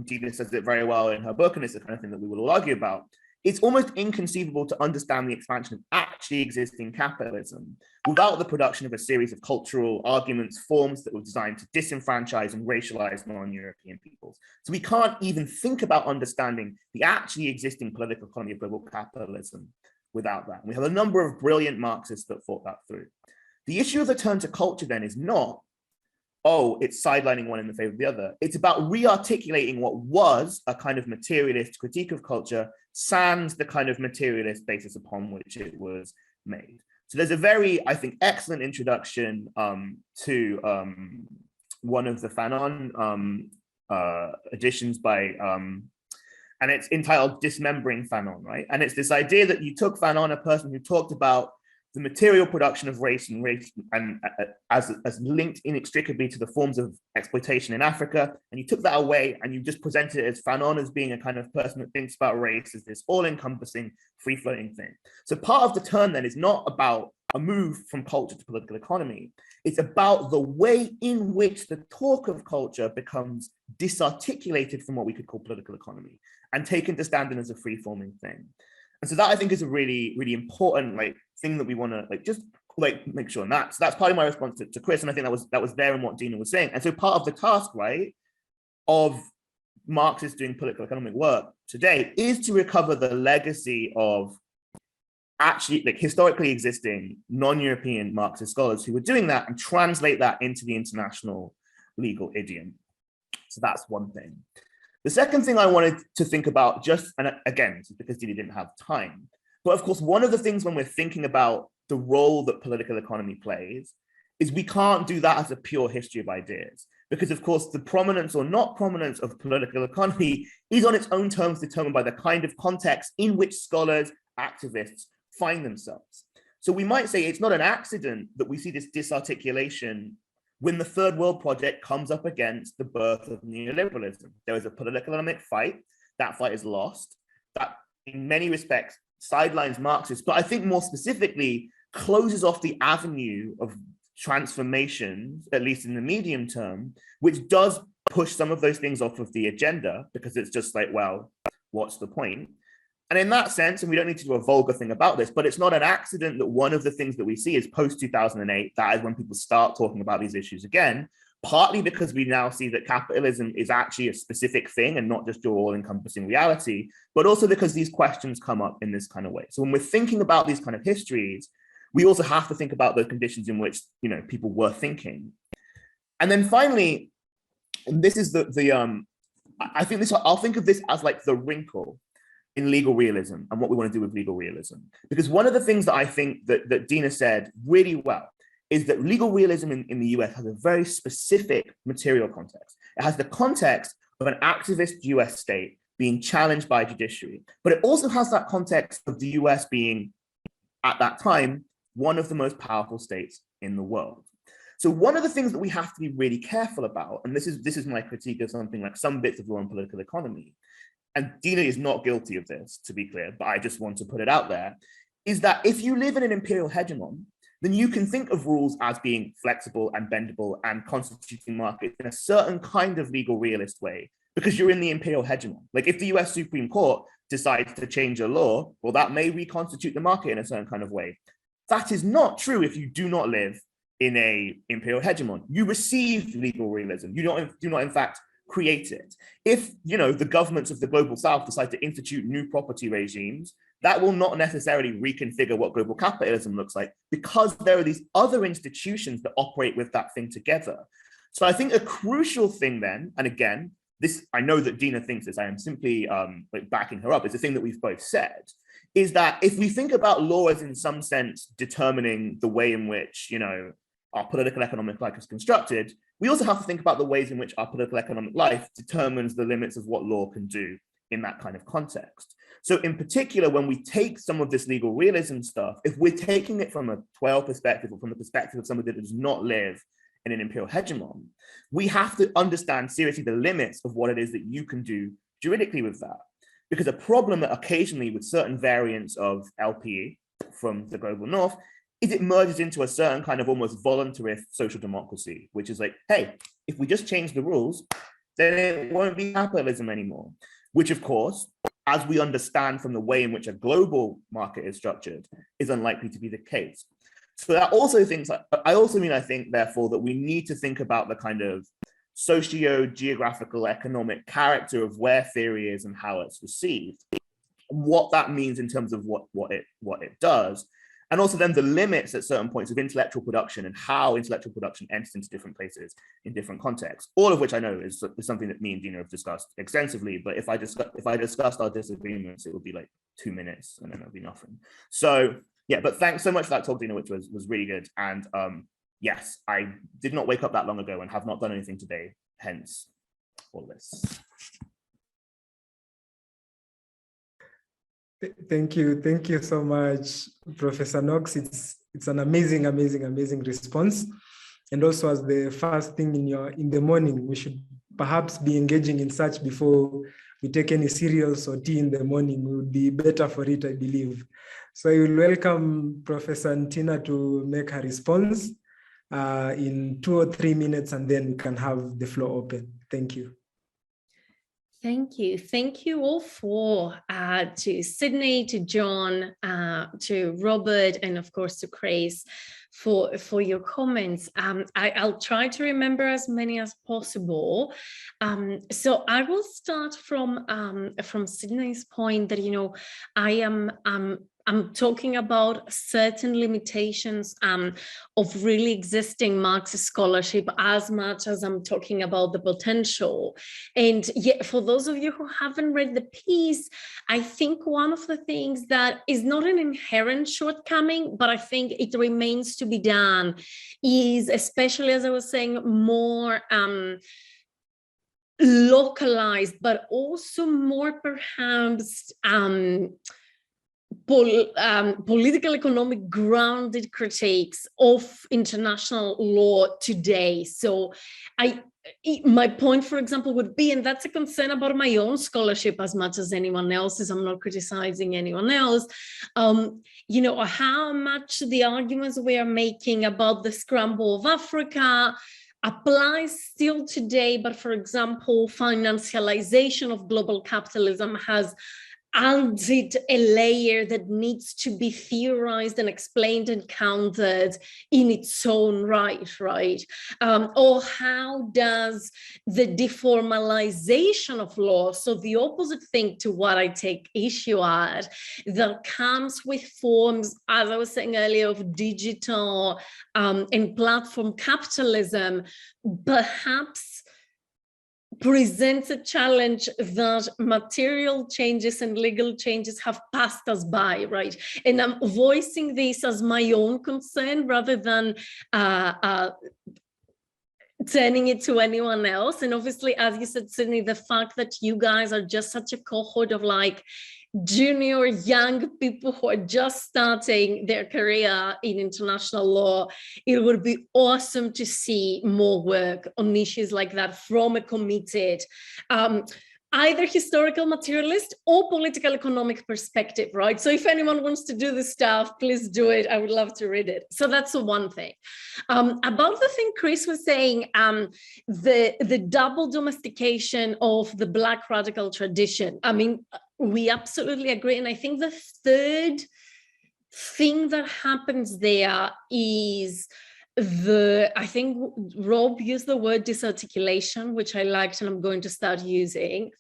Dina says it very well in her book, and it's the kind of thing that we will all argue about, it's almost inconceivable to understand the expansion of actually existing capitalism without the production of a series of cultural arguments, forms that were designed to disenfranchise and racialize non-European peoples. So we can't even think about understanding the actually existing political economy of global capitalism without that. And we have a number of brilliant Marxists that thought that through. The issue of the turn to culture then is not, oh, it's sidelining one in the favor of the other. It's about re-articulating what was a kind of materialist critique of culture sans the kind of materialist basis upon which it was made. So there's a very, I think, excellent introduction to one of the Fanon editions by, and it's entitled Dismembering Fanon, right? And it's this idea that you took Fanon, a person who talked about the material production of race and as linked inextricably to the forms of exploitation in Africa, and you took that away and you just presented it as Fanon as being a kind of person that thinks about race as this all-encompassing, free-floating thing. So part of the turn then is not about a move from culture to political economy. It's about the way in which the talk of culture becomes disarticulated from what we could call political economy and taken to stand in as a free-forming thing. And so that, I think, is a really, really important thing that we want to just make sure. And that's part of my response to Chris. And I think that was there in what Dina was saying. And so part of the task, right, of Marxists doing political economic work today is to recover the legacy of actually historically existing non-European Marxist scholars who were doing that and translate that into the international legal idiom. So that's one thing. The second thing I wanted to think about, just, and again, because Dina didn't have time, but of course, one of the things when we're thinking about the role that political economy plays is we can't do that as a pure history of ideas, because of course, the prominence or not prominence of political economy is on its own terms determined by the kind of context in which scholars, activists find themselves. So we might say it's not an accident that we see this disarticulation when the Third World Project comes up against the birth of neoliberalism. There is a political economic fight. That fight is lost. That in many respects sidelines Marxists, but I think more specifically closes off the avenue of transformations, at least in the medium term, which does push some of those things off of the agenda, because it's just like, well, what's the point? And in that sense, and we don't need to do a vulgar thing about this, but it's not an accident that one of the things that we see is post-2008, that is when people start talking about these issues again, partly because we now see that capitalism is actually a specific thing and not just your all-encompassing reality, but also because these questions come up in this kind of way. So when we're thinking about these kind of histories, we also have to think about the conditions in which, you know, people were thinking. And then finally, and this is I think this, I'll think of this as like the wrinkle in legal realism and what we want to do with legal realism. Because one of the things that I think that Dina said really well is that legal realism in the US has a very specific material context. It has the context of an activist US state being challenged by judiciary, but it also has that context of the US being, at that time, one of the most powerful states in the world. So one of the things that we have to be really careful about, and this is my critique of something like some bits of law and political economy, and Dina is not guilty of this, to be clear, but I just want to put it out there, is that if you live in an imperial hegemon, then you can think of rules as being flexible and bendable and constituting markets in a certain kind of legal realist way, because you're in the imperial hegemon. Like if the US Supreme Court decides to change a law, well, that may reconstitute the market in a certain kind of way. That is not true if you do not live in a imperial hegemon. You receive legal realism. You do not in fact create it. If, you know, the governments of the global south decide to institute new property regimes, that will not necessarily reconfigure what global capitalism looks like, because there are these other institutions that operate with that thing together. So I think a crucial thing then, and again, this, I know that Dina thinks this, I am simply like backing her up, it's a thing that we've both said, is that if we think about law as in some sense determining the way in which, you know, our political economic life is constructed, we also have to think about the ways in which our political economic life determines the limits of what law can do in that kind of context. So in particular, when we take some of this legal realism stuff, if we're taking it from a 12 perspective or from the perspective of somebody that does not live in an imperial hegemon, we have to understand seriously the limits of what it is that you can do juridically with that. Because a problem that occasionally with certain variants of LPE from the global north is it merges into a certain kind of almost voluntarist social democracy, which is like, hey, if we just change the rules, then it won't be capitalism anymore. Which of course, as we understand from the way in which a global market is structured, is unlikely to be the case. So that also thinks, I think therefore that we need to think about the kind of socio-geographical economic character of where theory is and how it's received, what that means in terms of what it does, and also then the limits at certain points of intellectual production and how intellectual production enters into different places in different contexts, all of which I know is something that me and Dina have discussed extensively, but if I discussed our disagreements, it would be like 2 minutes and then it would be nothing. So yeah, but thanks so much for that talk, Dina, which was really good. And yes, I did not wake up that long ago and have not done anything today, hence all this. Thank you so much, Professor Knox. It's an amazing response. And also, as the first thing in the morning, we should perhaps be engaging in such before we take any cereals or tea in the morning. It would be better for it, I believe. So I will welcome Professor Ntina to make her response in 2 or 3 minutes, and then we can have the floor open. Thank you. Thank you. Thank you all to Sydney, to John, to Robert, and of course to Chris for your comments. I'll try to remember as many as possible. So I will start from Sydney's point that, you know, I'm talking about certain limitations of really existing Marxist scholarship as much as I'm talking about the potential. And yet, for those of you who haven't read the piece, I think one of the things that is not an inherent shortcoming, but I think it remains to be done is, especially as I was saying, more localized, but also more perhaps political economic grounded critiques of international law today. So my point, for example, would be, and that's a concern about my own scholarship as much as anyone else's, I'm not criticizing anyone else, you know, how much the arguments we are making about the scramble of Africa applies still today, but for example, financialization of global capitalism has added a layer that needs to be theorized and explained and countered in its own right, right? Or how does the deformalization of law, so the opposite thing to what I take issue at, that comes with forms, as I was saying earlier, of digital and platform capitalism, perhaps presents a challenge that material changes and legal changes have passed us by, right? And I'm voicing this as my own concern rather than turning it to anyone else. And obviously, as you said, Sydney, the fact that you guys are just such a cohort of like junior young people who are just starting their career in international law, it would be awesome to see more work on issues like that from a committed either historical materialist or political economic perspective, right? So if anyone wants to do this stuff, please do it. I would love to read it. So that's the one thing. About the thing Chris was saying, the double domestication of the Black radical tradition. I mean, we absolutely agree. And I think the third thing that happens there is I think Rob used the word disarticulation, which I liked and I'm going to start using,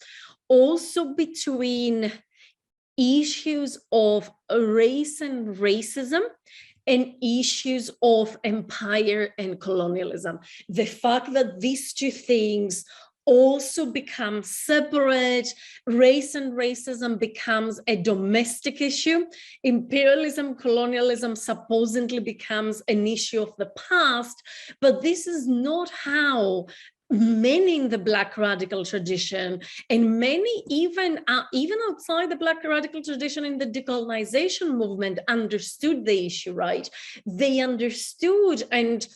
also between issues of race and racism and issues of empire and colonialism. The fact that these two things also become separate, race and racism becomes a domestic issue, imperialism, colonialism supposedly becomes an issue of the past, but this is not how many in the Black radical tradition and many even outside the Black radical tradition in the decolonization movement understood the issue, right? They understood, and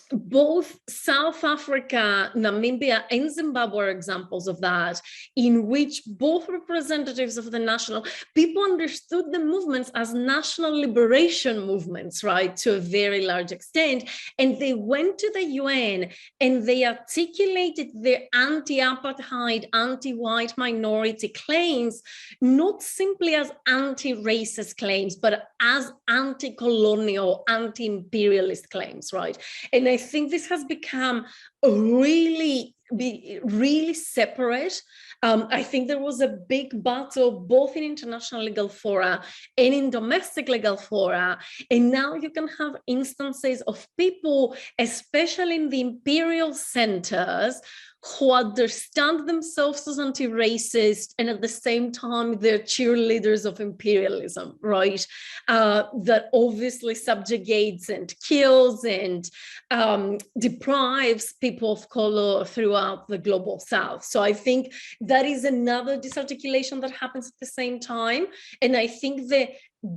both South Africa, Namibia, and Zimbabwe are examples of that, in which both representatives of the national people understood the movements as national liberation movements, right, to a very large extent. And they went to the UN and they articulated their anti-apartheid, anti-white minority claims, not simply as anti-racist claims, but as anti-colonial, anti-imperialist claims, right? And I think this has become really separate. I think there was a big battle both in international legal fora and in domestic legal fora. And now you can have instances of people, especially in the imperial centers, who understand themselves as anti-racist and at the same time they're cheerleaders of imperialism, right? That obviously subjugates and kills and deprives people of color throughout the global South. So I think that is another disarticulation that happens at the same time. And I think the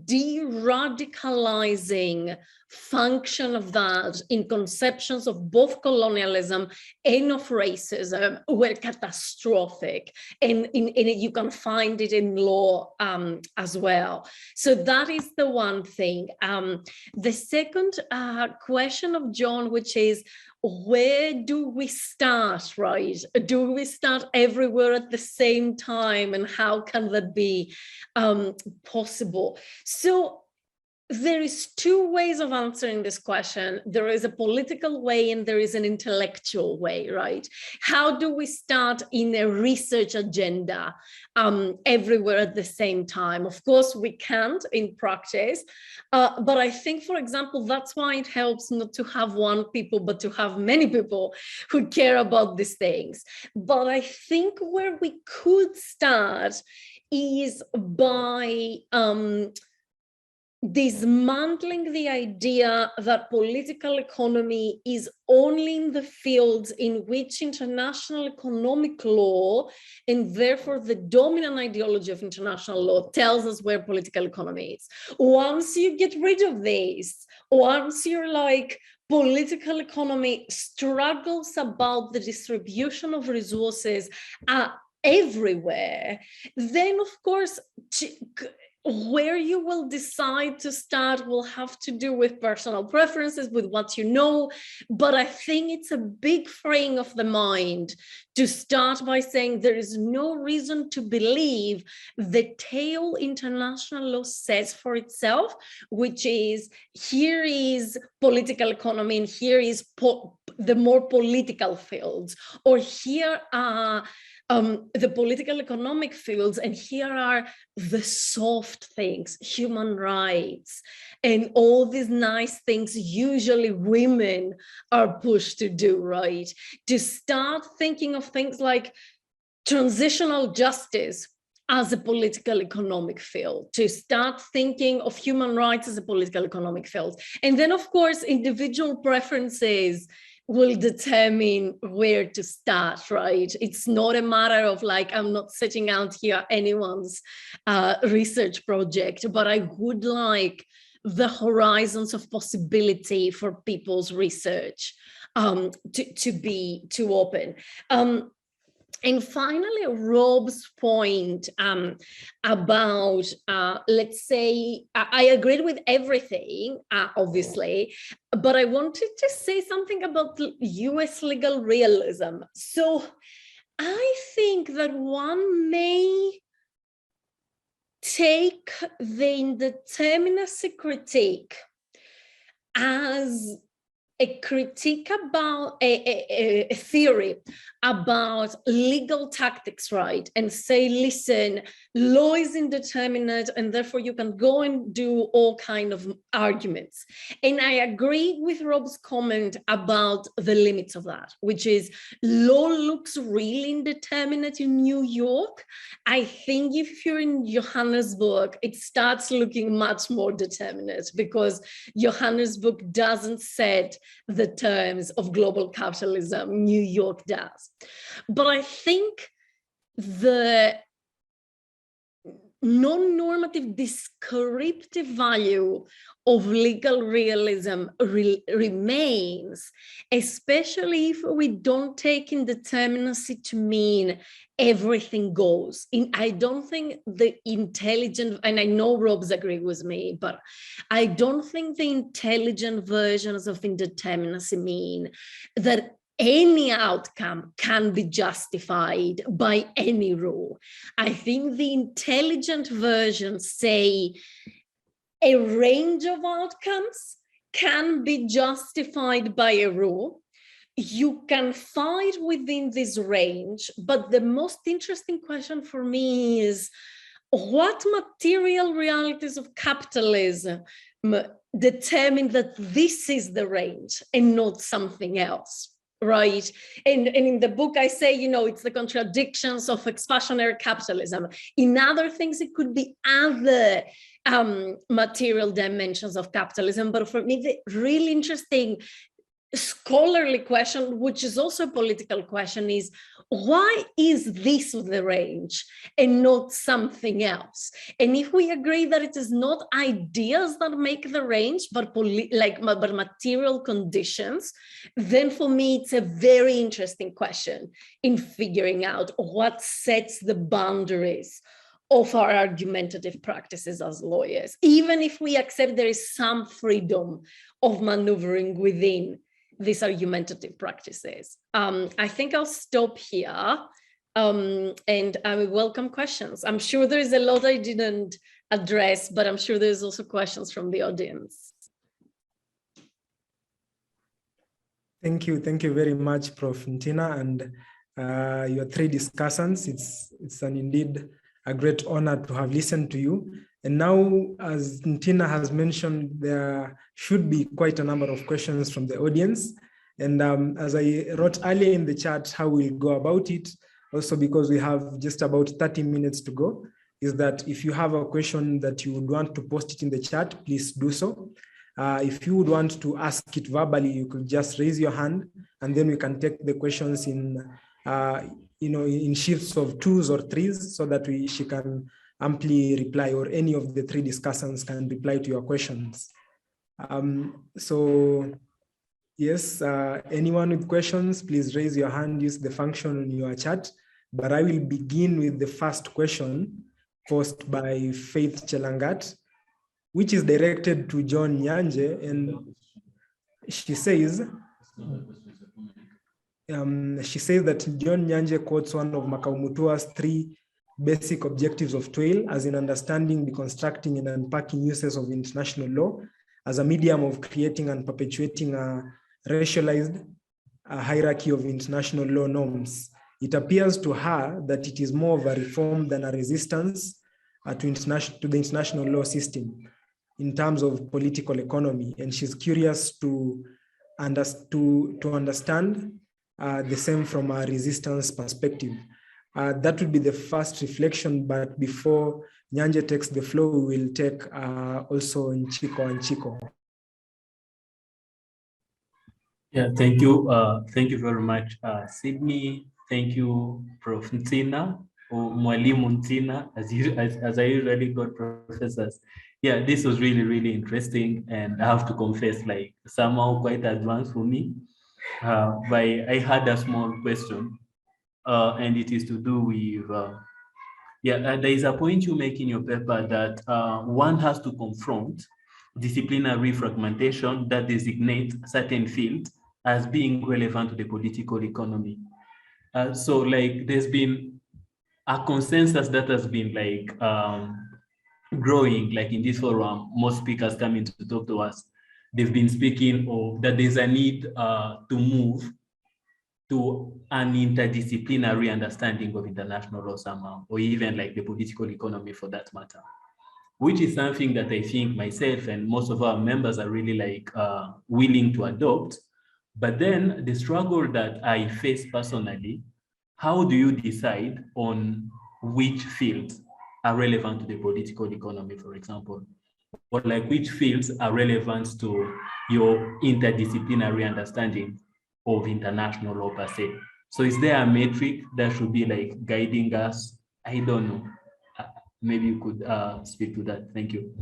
de-radicalizing function of that in conceptions of both colonialism and of racism were catastrophic, and you can find it in law as well. So that is the one thing. The second question of John, which is, where do we start, right? Do we start everywhere at the same time, and how can that be possible? So there is two ways of answering this question. There is a political way and there is an intellectual way, right? How do we start in a research agenda everywhere at the same time? Of course, we can't in practice, but I think, for example, that's why it helps not to have one people, but to have many people who care about these things. But I think where we could start is by dismantling the idea that political economy is only in the fields in which international economic law, and therefore the dominant ideology of international law, tells us where political economy is. Once you get rid of this, once you're like, political economy struggles about the distribution of resources everywhere, then of course, where you will decide to start will have to do with personal preferences, with what you know. But I think it's a big freeing of the mind to start by saying there is no reason to believe the tale international law says for itself, which is here is political economy and here is the more political fields, or here are the political economic fields, and here are the soft things, human rights, and all these nice things usually women are pushed to do, right? To start thinking of things like transitional justice as a political economic field, to start thinking of human rights as a political economic field. And then of course, individual preferences will determine where to start, right? It's not a matter of like, I'm not setting out here anyone's research project, but I would like the horizons of possibility for people's research to be open. And finally, Rob's point about, let's say, I agreed with everything, obviously, but I wanted to say something about US legal realism. So I think that one may take the indeterminacy critique as a critique about a theory about legal tactics, right? And say, listen, law is indeterminate and therefore you can go and do all kind of arguments. And I agree with Rob's comment about the limits of that, which is law looks really indeterminate in New York. I think if you're in Johannesburg, it starts looking much more determinate because Johannesburg doesn't set the terms of global capitalism, New York does. But I think the non-normative descriptive value of legal realism remains, especially if we don't take indeterminacy to mean everything goes. I don't think the intelligent, and I know Rob's agree with me, but I don't think the intelligent versions of indeterminacy mean that any outcome can be justified by any rule. I think the intelligent versions say a range of outcomes can be justified by a rule. You can fight within this range, but the most interesting question for me is what material realities of capitalism determine that this is the range and not something else? Right. And in the book, I say, you know, it's the contradictions of expansionary capitalism. In other things, it could be other material dimensions of capitalism. But for me, the really interesting scholarly question, which is also a political question, is why is this the range and not something else? And if we agree that it is not ideas that make the range, but material conditions, then for me it's a very interesting question in figuring out what sets the boundaries of our argumentative practices as lawyers, even if we accept there is some freedom of maneuvering within these argumentative practices. I think I'll stop here and I will welcome questions. I'm sure there's a lot I didn't address, but I'm sure there's also questions from the audience. Thank you very much, Prof. Ntina, and your three discussants. It's indeed a great honor to have listened to you. And now, as Ntina has mentioned, there should be quite a number of questions from the audience. And as I wrote earlier in the chat how we'll go about it, also because we have just about 30 minutes to go, is that if you have a question that you would want to post it in the chat, please do so. If you would want to ask it verbally, you could just raise your hand, and then we can take the questions in, in shifts of 2s or 3s, so that she can amply reply, or any of the 3 discussants can reply to your questions. So yes, anyone with questions, please raise your hand, use the function on your chat. But I will begin with the first question posed by Faith Chelangat, which is directed to John Nyanje, and she says that John Nyanje quotes one of Makau Mutua's 3 basic objectives of toil, as in understanding, deconstructing, and unpacking uses of international law as a medium of creating and perpetuating a racialized hierarchy of international law norms. It appears to her that it is more of a reform than a resistance to the international law system in terms of political economy, and she's curious to understand the same from a resistance perspective. That would be the first reflection, but before Nyanje takes the floor, we will take also Nchiko and Chiko. Yeah, thank you. Thank you very much, Sydney. Thank you, Prof. Ntina, or Mwalimu Ntina, as I usually call professors. Yeah, this was really, really interesting, and I have to confess, like, somehow quite advanced for me. But I had a small question, and it is to do with, there is a point you make in your paper that one has to confront disciplinary fragmentation that designates certain fields as being relevant to the political economy. So like there's been a consensus that has been like growing, like in this forum, most speakers coming to talk to us, they've been speaking of that there's a need to move to an interdisciplinary understanding of international law somehow, or even like the political economy for that matter, which is something that I think myself and most of our members are really like willing to adopt. But then the struggle that I face personally, how do you decide on which fields are relevant to the political economy, for example, or like which fields are relevant to your interdisciplinary understanding of international law per se? So is there a metric that should be like guiding us? I don't know. Maybe you could speak to that. Thank you.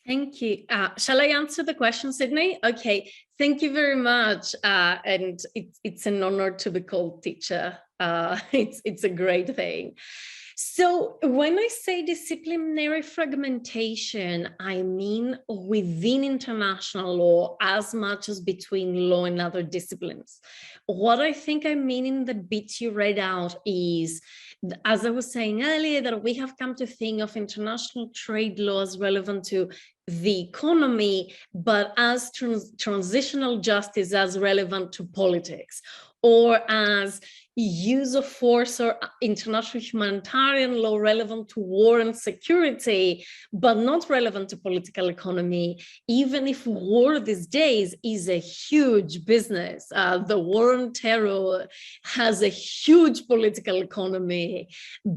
Thank you. Shall I answer the question, Sydney? Okay, thank you very much. And it's an honor to be called teacher. It's a great thing. So when I say disciplinary fragmentation, I mean within international law as much as between law and other disciplines. What I think I mean in the bit you read out is, as I was saying earlier, that we have come to think of international trade law as relevant to the economy, but as transitional justice as relevant to politics, or as use of force or international humanitarian law relevant to war and security, but not relevant to political economy, even if war these days is a huge business. The war on terror has a huge political economy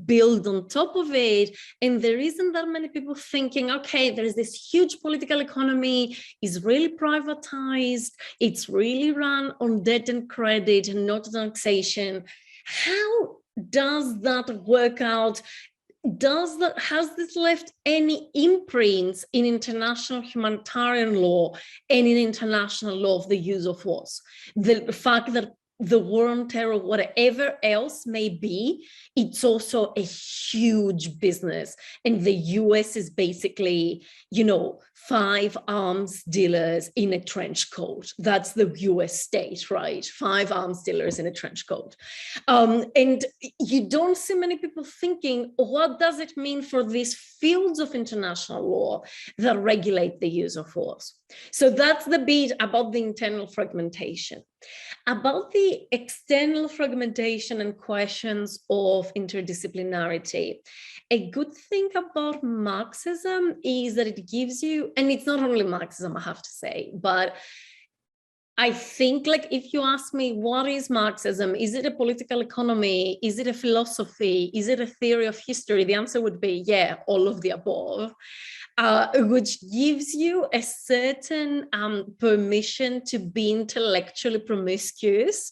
built on top of it. And there isn't that many people thinking, okay, there's this huge political economy, is really privatized, it's really run on debt and credit and not taxation. How does that work out? Has this left any imprints in international humanitarian law and in international law of the use of force? The fact that the war on terror, whatever else may be, it's also a huge business. And the US is basically, 5 arms dealers in a trench coat. That's the US state, right? 5 arms dealers in a trench coat. And you don't see many people thinking, what does it mean for these fields of international law that regulate the use of force? So that's the bit about the internal fragmentation. About the external fragmentation and questions of interdisciplinarity, a good thing about Marxism is that it gives you, and it's not only Marxism, I have to say, but I think, like, if you ask me, what is Marxism? Is it a political economy? Is it a philosophy? Is it a theory of history? The answer would be, yeah, all of the above, which gives you a certain permission to be intellectually promiscuous.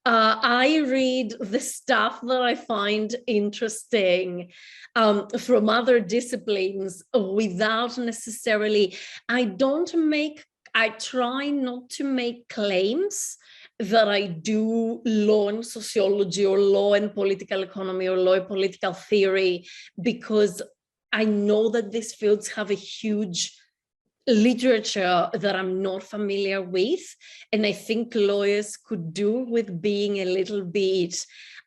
I read the stuff that I find interesting from other disciplines without necessarily, I try not to make claims that I do law and sociology or law and political economy or law and political theory, because I know that these fields have a huge literature that I'm not familiar with. And I think lawyers could do with being a little bit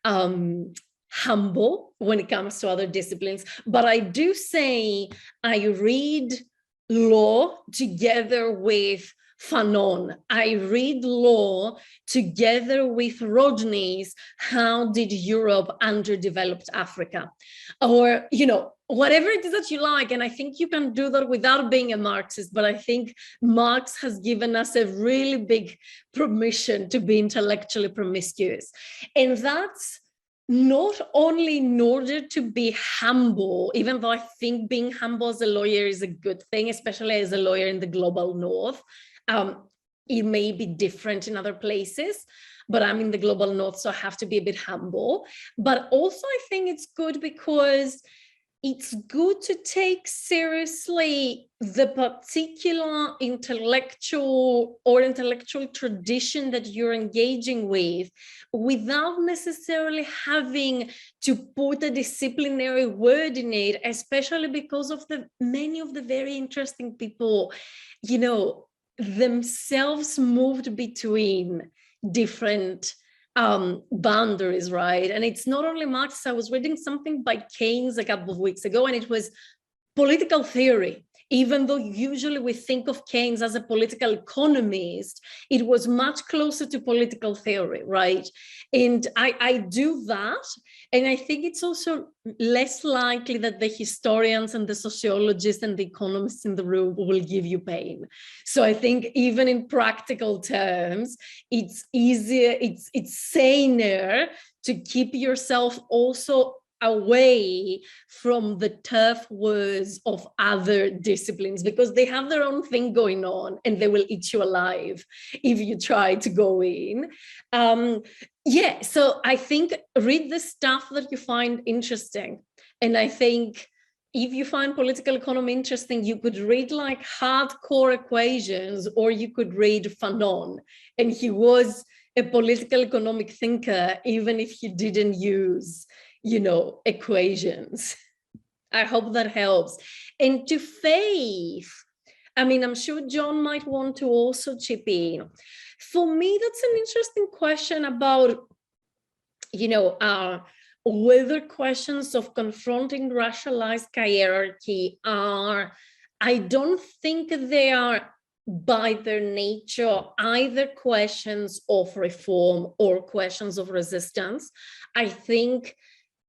humble when it comes to other disciplines. But I do say I read law together with Fanon. I read law together with Rodney's How Did Europe Underdeveloped Africa? Or, you know, whatever it is that you like. And I think you can do that without being a Marxist, but I think Marx has given us a really big permission to be intellectually promiscuous. And that's not only in order to be humble, even though I think being humble as a lawyer is a good thing, especially as a lawyer in the global north. It may be different in other places, but I'm in the global north, so I have to be a bit humble. But also I think it's good because it's good to take seriously the particular intellectual tradition that you're engaging with without necessarily having to put a disciplinary word in it, especially because of many of the very interesting people, you know, themselves moved between different boundaries, right? And it's not only Marx. I was reading something by Keynes a couple of weeks ago, and it was political theory. Even though usually we think of Keynes as a political economist, it was much closer to political theory, right? And I do that. And I think it's also less likely that the historians and the sociologists and the economists in the room will give you pain. So I think even in practical terms, it's easier, it's saner to keep yourself also away from the turf wars of other disciplines, because they have their own thing going on and they will eat you alive if you try to go in. Yeah, so I think read the stuff that you find interesting. And I think if you find political economy interesting, you could read like Hardcore Equations, or you could read Fanon. And he was a political economic thinker, even if he didn't use, you know, equations. I hope that helps. And to faith, I mean, I'm sure John might want to also chip in. For me, that's an interesting question about, you know, whether questions of confronting racialized hierarchy are, I don't think they are by their nature either questions of reform or questions of resistance. I think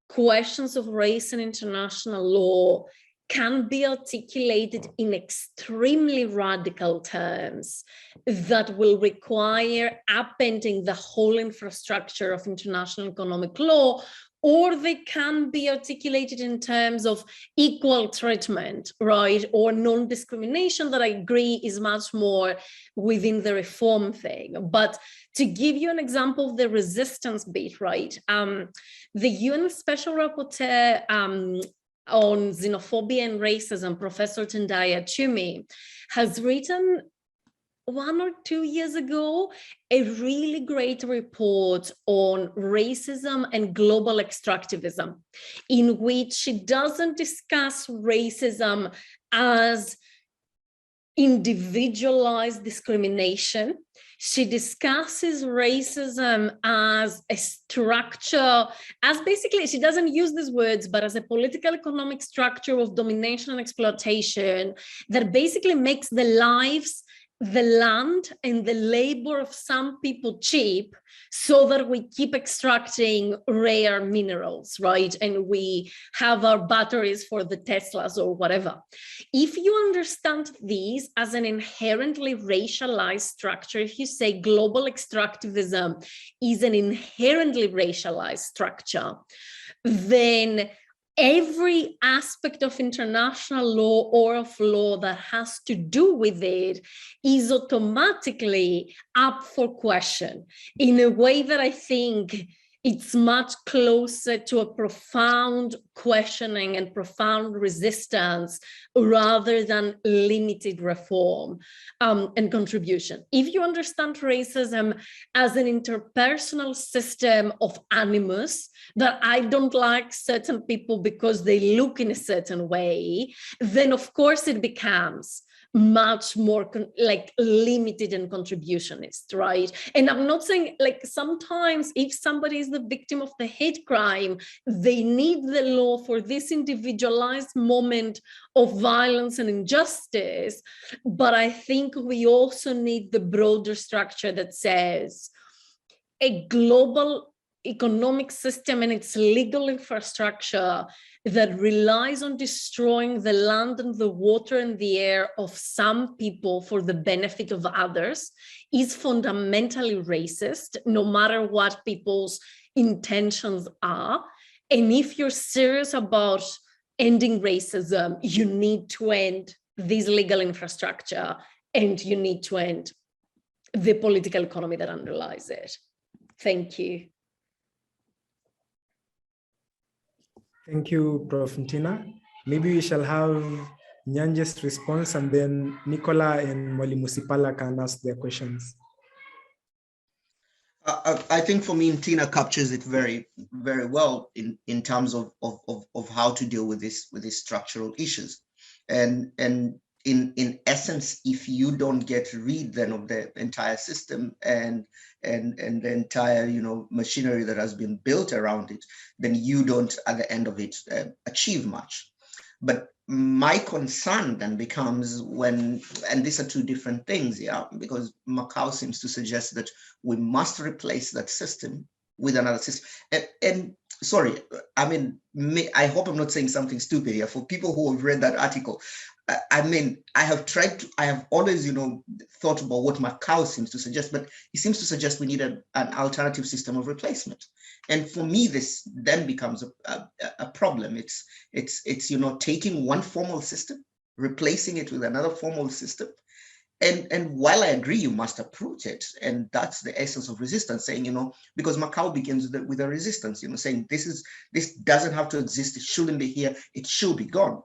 questions of race and international law can be articulated in extremely radical terms that will require upending the whole infrastructure of international economic law, or they can be articulated in terms of equal treatment, right, or non-discrimination, that I agree is much more within the reform thing. But to give you an example of the resistance bit, right, the UN Special Rapporteur on xenophobia and racism, Professor Ntina Tzouvala, has written 1 or 2 years ago a really great report on racism and global extractivism, in which she doesn't discuss racism as individualized discrimination. She discusses racism as a structure, as basically, she doesn't use these words, but as a political economic structure of domination and exploitation that basically makes the lives the land and the labor of some people cheap so that we keep extracting rare minerals, right? And we have our batteries for the Teslas or whatever. If you understand these as an inherently racialized structure, if you say global extractivism is an inherently racialized structure, then every aspect of international law or of law that has to do with it is automatically up for question in a way that I think it's much closer to a profound questioning and profound resistance rather than limited reform and contribution. If you understand racism as an interpersonal system of animus, that I don't like certain people because they look in a certain way, then of course it becomes much more like limited and contributionist, right? And I'm not saying, like, sometimes if somebody is the victim of the hate crime, they need the law for this individualized moment of violence and injustice. But I think we also need the broader structure that says a global economic system and its legal infrastructure that relies on destroying the land and the water and the air of some people for the benefit of others is fundamentally racist, no matter what people's intentions are. And if you're serious about ending racism, you need to end this legal infrastructure and you need to end the political economy that underlies it. Thank you. Thank you, Prof. Ntina. Maybe we shall have Nyanje's response and then Nicola and Mwalimu Sipala can ask their questions. I think for me, Ntina captures it very, very well in terms of how to deal with these structural issues. And in essence, if you don't get rid then of the entire system and the entire machinery that has been built around it, then you don't at the end of it achieve much. But my concern then becomes when, and these are two different things, yeah, because Macau seems to suggest that we must replace that system with another system. And sorry, I mean, I hope I'm not saying something stupid here. For people who have read that article, I mean, I have always, thought about what Macau seems to suggest, but he seems to suggest we need an alternative system of replacement. And for me, this then becomes a problem. It's taking one formal system, replacing it with another formal system. And while I agree, you must approach it, and that's the essence of resistance, saying, because Macau begins with a resistance, saying this doesn't have to exist, it shouldn't be here, it should be gone.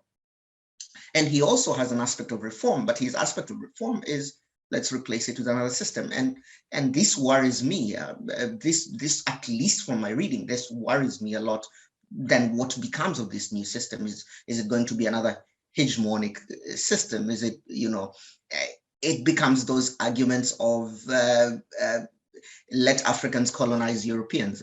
And he also has an aspect of reform, but his aspect of reform is, let's replace it with another system. And this worries me. This, at least from my reading, this worries me a lot. Then what becomes of this new system? Is it going to be another hegemonic system? Is it, it becomes those arguments of let Africans colonize Europeans,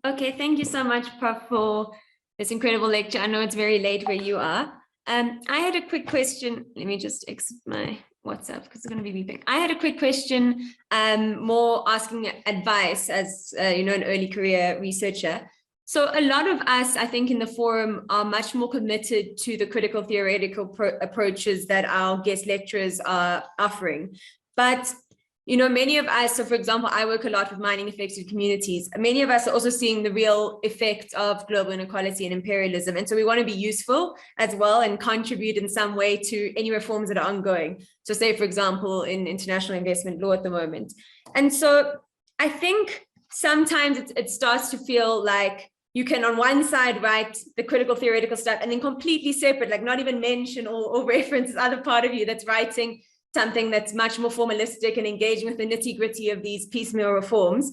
Okay, thank you so much, Prof, for this incredible lecture. I know it's very late where you are. I had a quick question. Let me just exit my WhatsApp because it's going to be beeping. I had a quick question, more asking advice as an early career researcher. So a lot of us, I think, in the forum are much more committed to the critical theoretical approaches that our guest lecturers are offering. But many of us, so for example, I work a lot with mining affected communities. Many of us are also seeing the real effect of global inequality and imperialism. And so we want to be useful as well and contribute in some way to any reforms that are ongoing. So say, for example, in international investment law at the moment. And so I think sometimes it starts to feel like you can on one side write the critical theoretical stuff and then completely separate, like not even mention or reference this other part of you that's writing something that's much more formalistic and engaging with the nitty-gritty of these piecemeal reforms.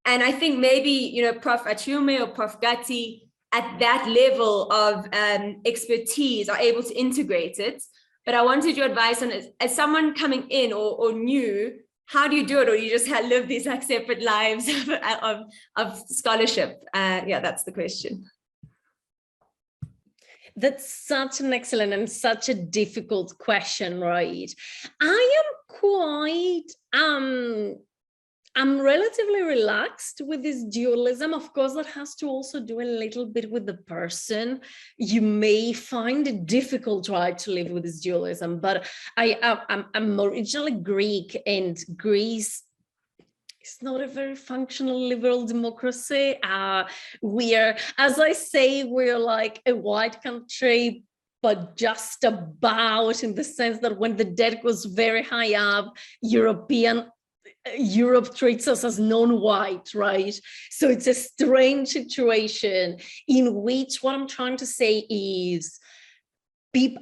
And I think maybe, Prof. Achume or Prof. Gatti at that level of expertise are able to integrate it. But I wanted your advice on, as someone coming in or new, how do you do it? Or you just live these like separate lives of scholarship? Yeah, that's the question. That's such an excellent and such a difficult question, right? I am quite, I'm relatively relaxed with this dualism. Of course, that has to also do a little bit with the person. You may find it difficult, right, to live with this dualism, but I'm originally Greek, and Greece is not a very functional liberal democracy. We're, as I say, we're like a white country, but just about, in the sense that when the debt goes very high up, Europe treats us as non-white, right? So it's a strange situation in which what I'm trying to say is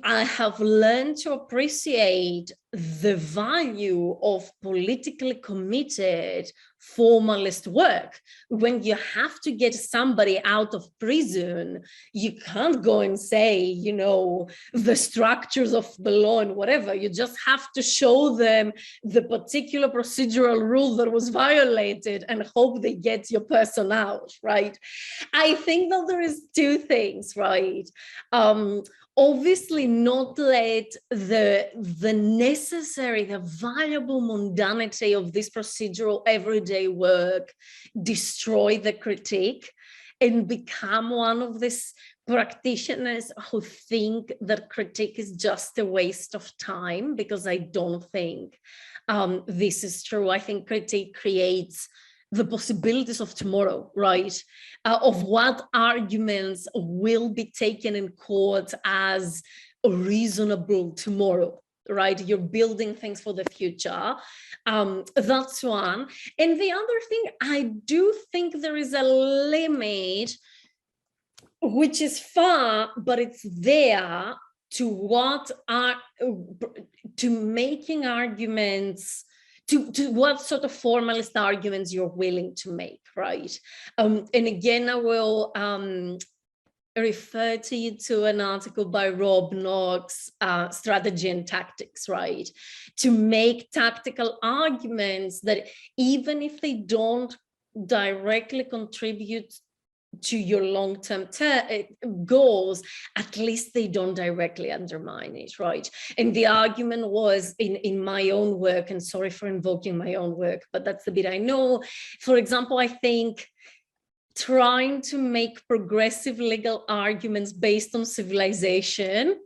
I have learned to appreciate the value of politically committed formalist work. When you have to get somebody out of prison, you can't go and say, you know, the structures of the law and whatever. You just have to show them the particular procedural rule that was violated and hope they get your person out, right? I think that there is two things, right? Obviously not let the necessary, the valuable mundanity of this procedural everyday work destroy the critique and become one of these practitioners who think that critique is just a waste of time, because I don't think this is true. I think critique creates the possibilities of tomorrow, right? Of what arguments will be taken in court as reasonable tomorrow, right? You're building things for the future. That's one. And the other thing, I do think there is a limit, which is far, but it's there, to making arguments, to what sort of formalist arguments you're willing to make, right? And again, I will refer to you to an article by Rob Knox, Strategy and Tactics, right? To make tactical arguments that even if they don't directly contribute to your long-term goals, at least they don't directly undermine it, right? And the argument was in my own work, and sorry for invoking my own work, but that's the bit I know. For example, I think trying to make progressive legal arguments based on civilization,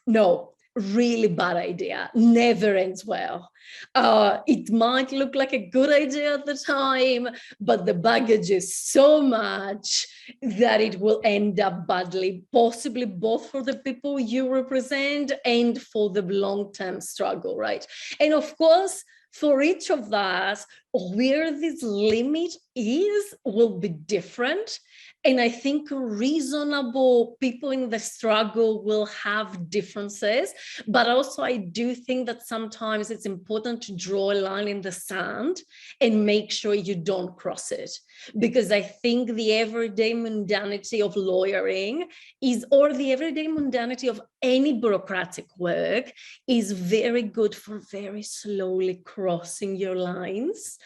no, really bad idea, never ends well. It might look like a good idea at the time, but the baggage is so much that it will end up badly, possibly both for the people you represent and for the long-term struggle, right? And of course, for each of us, where this limit is will be different. And I think reasonable people in the struggle will have differences, but also I do think that sometimes it's important to draw a line in the sand and make sure you don't cross it. Because I think the everyday mundanity of lawyering or the everyday mundanity of any bureaucratic work is very good for very slowly crossing your lines.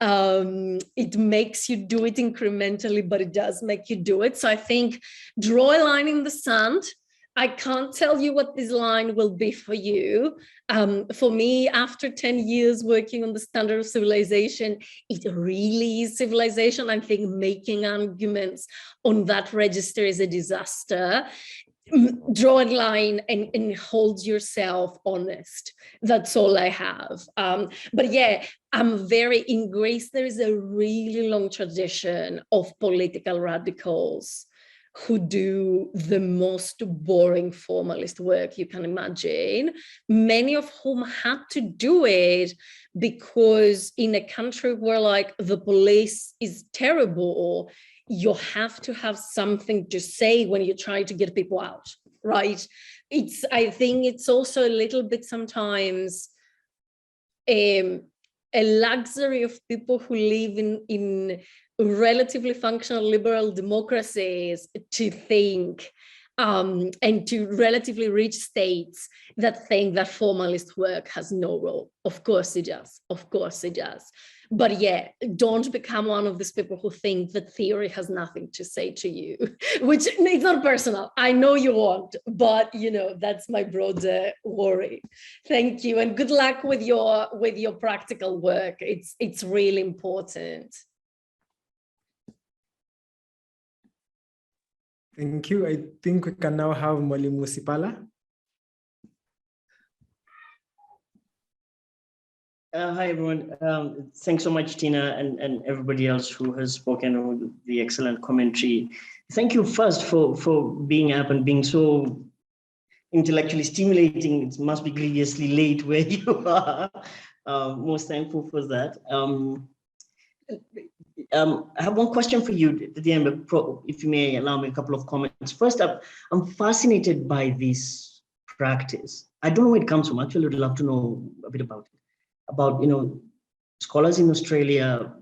It makes you do it incrementally, but it does make you do it. So I think draw a line in the sand. I can't tell you what this line will be for you. For me, after 10 years working on the standard of civilization, it really is civilization. I think making arguments on that register is a disaster. Draw a line and hold yourself honest. That's all I have. But yeah, I'm very in Greece. There is a really long tradition of political radicals who do the most boring formalist work you can imagine, many of whom had to do it because in a country where like the police is terrible, you have to have something to say when you try to get people out, right? I think it's also a little bit sometimes a luxury of people who live in relatively functional liberal democracies to think and to relatively rich states that think that formalist work has no role. Of course it does. Of course it does. But yeah, don't become one of these people who think that theory has nothing to say to you, which it's not personal. I know you won't, but you know, that's my broader worry. Thank you, and good luck with your practical work. It's really important. Thank you. I think we can now have Mwalimu Sipala. Hi, everyone. Thanks so much, Tina, and everybody else who has spoken on the excellent commentary. Thank you first for being up and being so intellectually stimulating. It must be grievously late where you are. Most thankful for that. I have one question for you at the end, but if you may allow me a couple of comments. First up, I'm fascinated by this practice. I don't know where it comes from. Actually, I'd love to know a bit about it. About, you know, scholars in Australia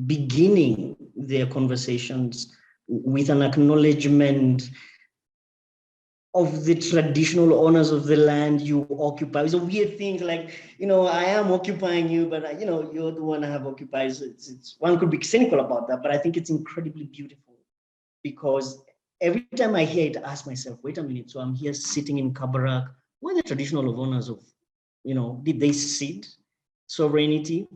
beginning their conversations with an acknowledgement of the traditional owners of the land you occupy. It's a weird thing, like, you know, I am occupying you, but you know, you're the one I have occupied. So it's one could be cynical about that, but I think it's incredibly beautiful, because every time I hear it, I ask myself, wait a minute, so I'm here sitting in Kabarak, who are the traditional owners of, you know, did they cede sovereignty?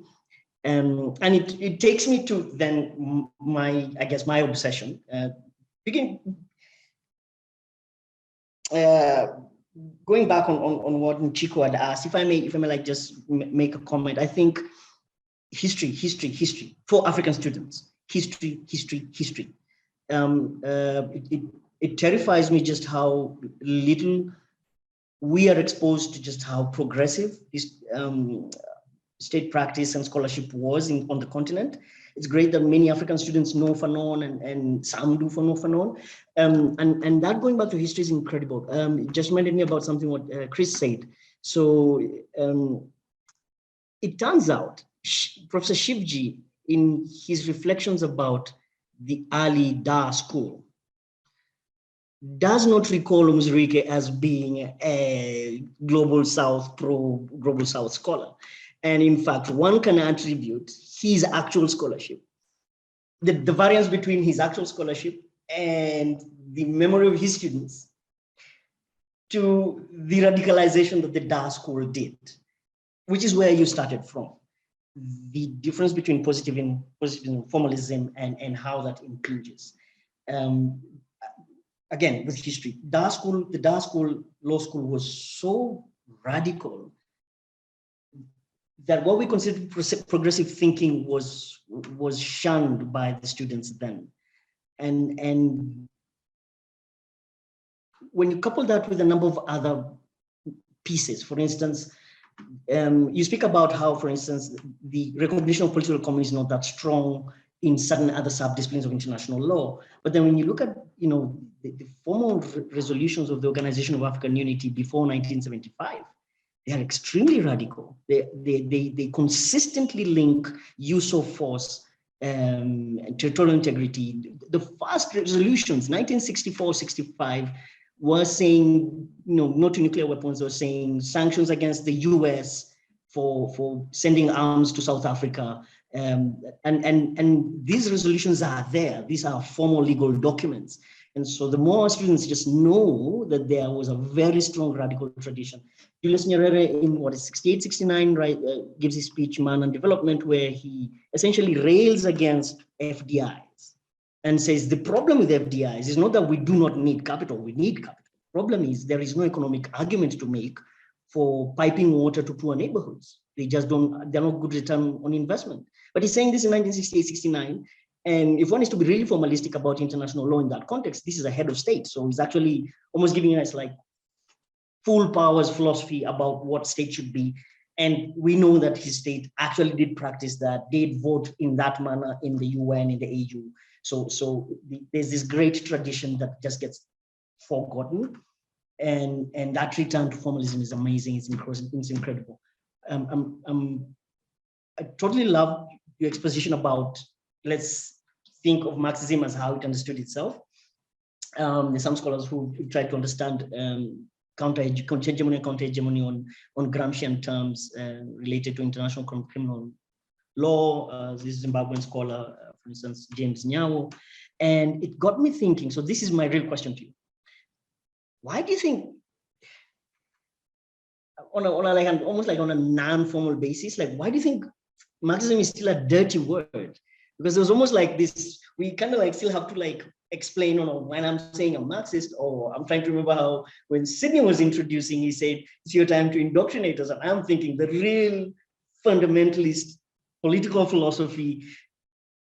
And it takes me to then my, I guess, my obsession. Going back on what Nchiko had asked, if I may like just make a comment. I think history for African students, history. It terrifies me just how little we are exposed to just how progressive state practice and scholarship was on the continent. It's great that many African students know Fanon and some do know Fanon. And that, going back to history, is incredible. It just reminded me about something what Chris said. So it turns out Professor Shivji, in his reflections about the early Dar school, does not recall Muzurike as being a global South, pro-global South scholar. And in fact, one can attribute his actual scholarship, the variance between his actual scholarship and the memory of his students, to the radicalization that the Dar school did, which is where you started from. The difference between positivism, formalism, and how that impinges. Again, with history, the Dar School Law School was so radical that what we considered progressive thinking was shunned by the students then. And when you couple that with a number of other pieces, for instance, you speak about how, for instance, the recognition of political economy is not that strong in certain other sub-disciplines of international law. But then when you look at, you know, the formal resolutions of the Organization of African Unity before 1975, they are extremely radical. They consistently link use of force and territorial integrity. The first resolutions, 1964-65, were saying, you know, no to nuclear weapons, or saying sanctions against the US for sending arms to South Africa. And these resolutions are there. These are formal legal documents. And so the more students just know that there was a very strong radical tradition. Julius Nyerere in what is 68, 69, right, gives his speech, Man and Development, where he essentially rails against FDIs and says the problem with FDIs is not that we do not need capital, we need capital. The problem is there is no economic argument to make for piping water to poor neighborhoods. They just don't, they're not good return on investment. But he's saying this in 1968, 69. And if one is to be really formalistic about international law in that context, this is a head of state. So he's actually almost giving us like full powers philosophy about what state should be. And we know that his state actually did practice that, did vote in that manner in the UN, in the AU. So there's this great tradition that just gets forgotten. And that return to formalism is amazing. It's incredible. I totally love your exposition about, let's think of Marxism as how it understood itself. There's some scholars who try to understand counter-hegemony and counter-hegemony on Gramscian terms related to international criminal law. This Zimbabwean scholar, for instance, James Nyawo. And it got me thinking, so this is my real question to you. Why do you think, almost like on a non-formal basis, like why do you think Marxism is still a dirty word? Because it was almost like this, we kind of like still have to like explain, when I'm saying I'm Marxist, or I'm trying to remember how when Sydney was introducing, he said, it's your time to indoctrinate us. And I'm thinking the real fundamentalist political philosophy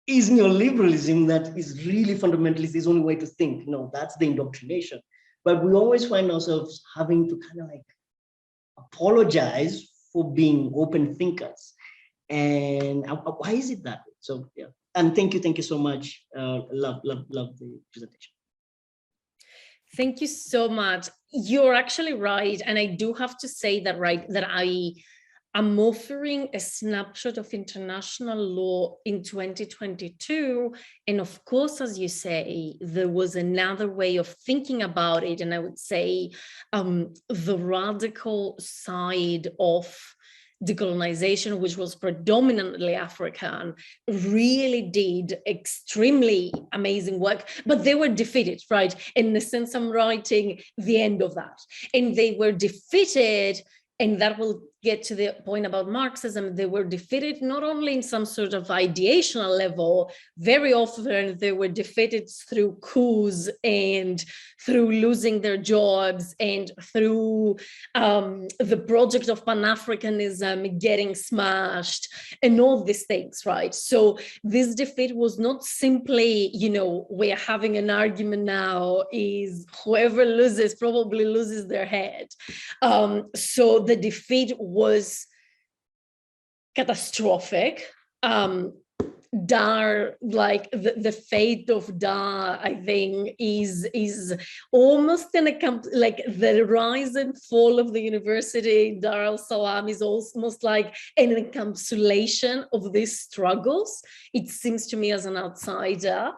is neoliberalism, that is really fundamentalist, the only way to think. That's the indoctrination. But we always find ourselves having to kind of like apologize for being open thinkers. And why is it that way? So yeah, and thank you so much. Love the presentation. Thank you so much. You're actually right, and I do have to say that I'm offering a snapshot of international law in 2022. And of course, as you say, there was another way of thinking about it. And I would say the radical side of decolonization, which was predominantly African, really did extremely amazing work, but they were defeated, right? In the sense I'm writing the end of that. And they were defeated, and that will get to the point about Marxism. They were defeated not only in some sort of ideational level, very often they were defeated through coups and through losing their jobs and through the project of Pan-Africanism getting smashed and all these things, right? So this defeat was not simply, we're having an argument now, is whoever loses probably loses their head. So the defeat was catastrophic. Dar, like the fate of Dar, I think is almost like the rise and fall of the university. Dar al-Salam is almost like an encapsulation of these struggles. It seems to me as an outsider.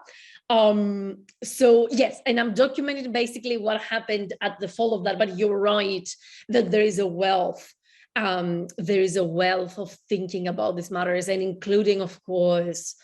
So yes, and I'm documenting basically what happened at the fall of that, but you're right that there is a wealth of thinking about these matters, and including, of course,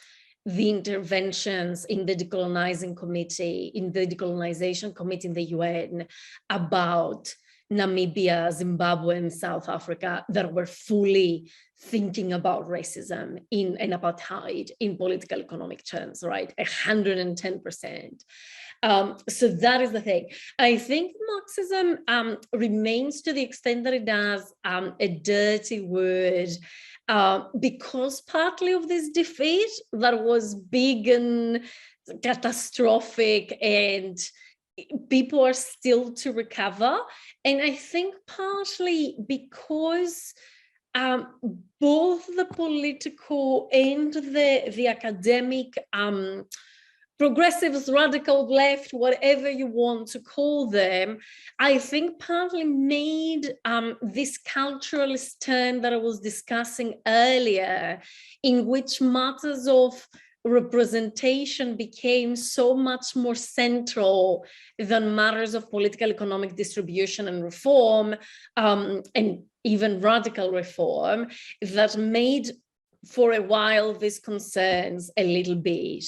the interventions in the decolonization committee in the UN about Namibia, Zimbabwe, and South Africa that were fully thinking about racism and apartheid in political economic terms, right? 110%. So that is the thing. I think Marxism remains, to the extent that it does, a dirty word because partly of this defeat that was big and catastrophic, and people are still to recover. And I think partly because both the political and the academic progressives, radical left, whatever you want to call them, I think partly made this culturalist turn that I was discussing earlier, in which matters of representation became so much more central than matters of political economic distribution and reform, and even radical reform, that made for a while these concerns a little bit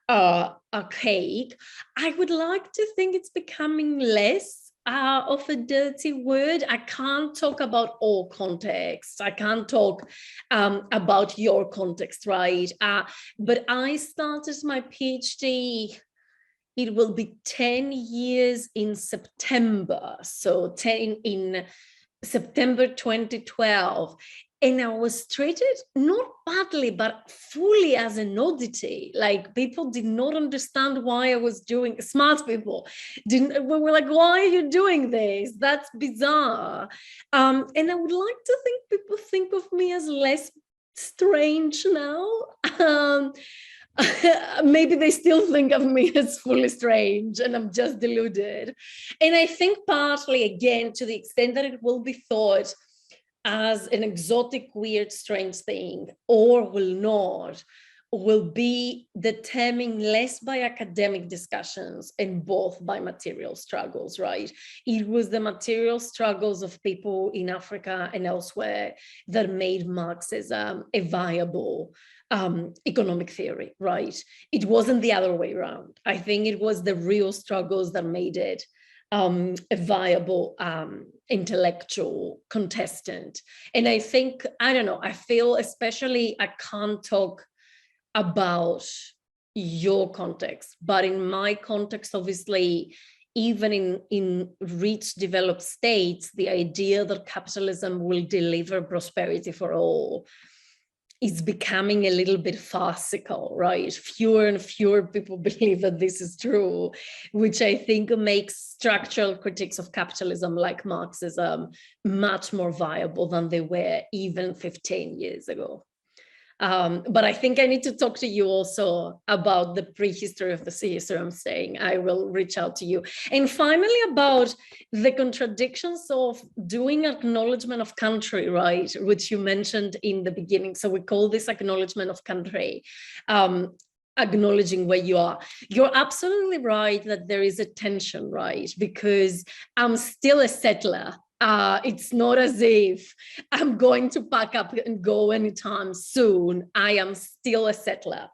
archaic. I would like to think it's becoming less of a dirty word. I can't talk about all contexts. I can't talk about your context, right? But I started my PhD, it will be 10 years in September. So in September 2012. And I was treated not badly, but fully as an oddity. Like, people did not understand why I was doing, smart people were like, why are you doing this? That's bizarre. And I would like to think people think of me as less strange now. Maybe they still think of me as fully strange and I'm just deluded. And I think partly, again, to the extent that it will be thought as an exotic, weird, strange thing, or will not, will be determined less by academic discussions and both by material struggles, right? It was the material struggles of people in Africa and elsewhere that made Marxism a viable economic theory, right? It wasn't the other way around. I think it was the real struggles that made it a viable intellectual contestant. And I think, I don't know, I feel especially, I can't talk about your context, but in my context, obviously, even in rich developed states, the idea that capitalism will deliver prosperity for all is becoming a little bit farcical, right? Fewer and fewer people believe that this is true, which I think makes structural critiques of capitalism like Marxism much more viable than they were even 15 years ago. But I think I need to talk to you also about the prehistory of the sea, so I'm saying I will reach out to you. And finally, about the contradictions of doing acknowledgement of country, right, which you mentioned in the beginning. So we call this acknowledgement of country, acknowledging where you are. You're absolutely right that there is a tension, right, because I'm still a settler. It's not as if I'm going to pack up and go anytime soon. I am still a settler.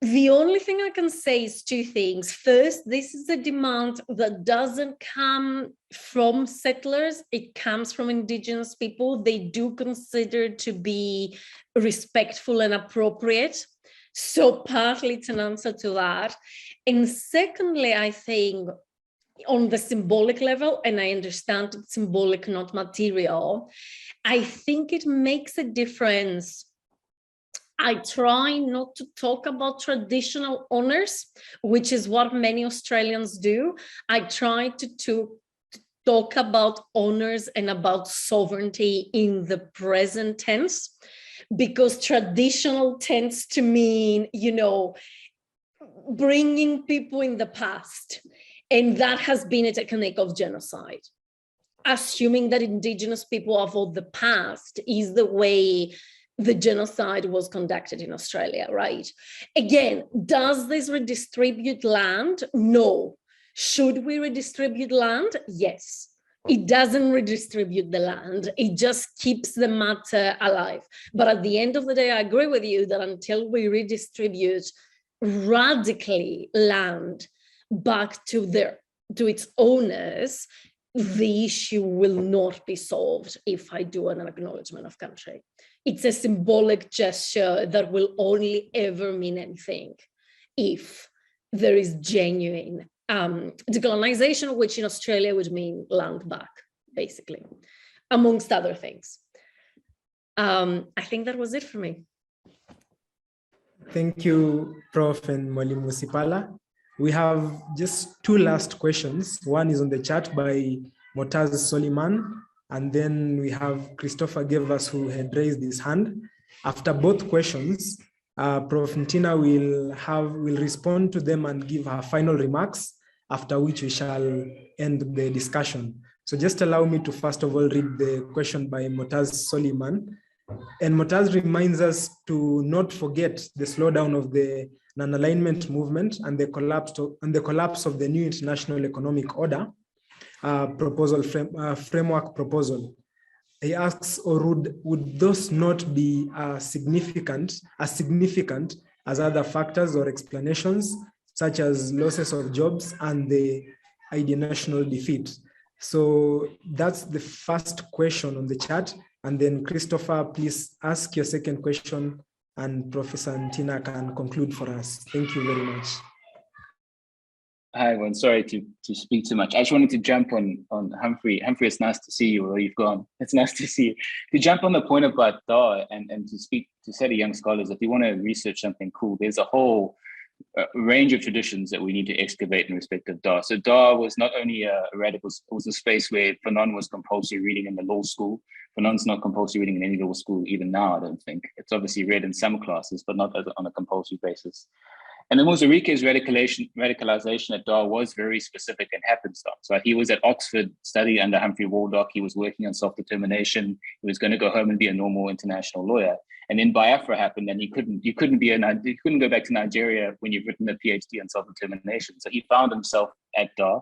The only thing I can say is two things. First, this is a demand that doesn't come from settlers. It comes from indigenous people. They do consider to be respectful and appropriate. So partly it's an answer to that. And secondly, I think on the symbolic level, and I understand it's symbolic, not material, I think it makes a difference. I try not to talk about traditional honors, which is what many Australians do. I try to talk about honors and about sovereignty in the present tense, because traditional tends to mean, you know, bringing people in the past. And that has been a technique of genocide. Assuming that indigenous people of all the past is the way the genocide was conducted in Australia, right? Again, does this redistribute land? No. Should we redistribute land? Yes. It doesn't redistribute the land. It just keeps the matter alive. But at the end of the day, I agree with you that until we redistribute radically land back to its owners, the issue will not be solved if I do an acknowledgement of country. It's a symbolic gesture that will only ever mean anything if there is genuine decolonization, which in Australia would mean land back, basically, amongst other things. I think that was it for me. Thank you, Prof. and Mwalimu Sipala. We have just two last questions. One is on the chat by Motaz Soliman, and then we have Christopher Gevas, who had raised his hand. After both questions, Prof. Ntina will respond to them and give her final remarks, after which we shall end the discussion. So just allow me to first of all read the question by Motaz Soliman. And Motaz reminds us to not forget the slowdown of the non-alignment movement and the collapse of the new international economic order framework proposal. He asks, or would those not be as significant as other factors or explanations, such as losses of jobs and the ID national defeat? So that's the first question on the chat. And then Christopher, please ask your second question, and Professor Ntina can conclude for us. Thank you very much. Hi, everyone. Sorry to speak too much. I just wanted to jump on Humphrey. Humphrey, it's nice to see you, although you've gone. It's nice to see you. To jump on the point about DAR and to say to young scholars, if you want to research something cool, there's a whole range of traditions that we need to excavate in respect of DAR. So DAR was not only a radical, it was a space where Fanon was compulsory reading in the law school. Fanon's not compulsory reading in any law school, even now, I don't think. It's obviously read in some classes, but not on a compulsory basis. And then Muzurike's radicalization at Dar was very specific and happenstance. Right? He was at Oxford studying under Humphrey Waldock. He was working on self-determination. He was going to go home and be a normal international lawyer. And then Biafra happened, and he couldn't go back to Nigeria when you've written a PhD on self-determination. So he found himself at Dar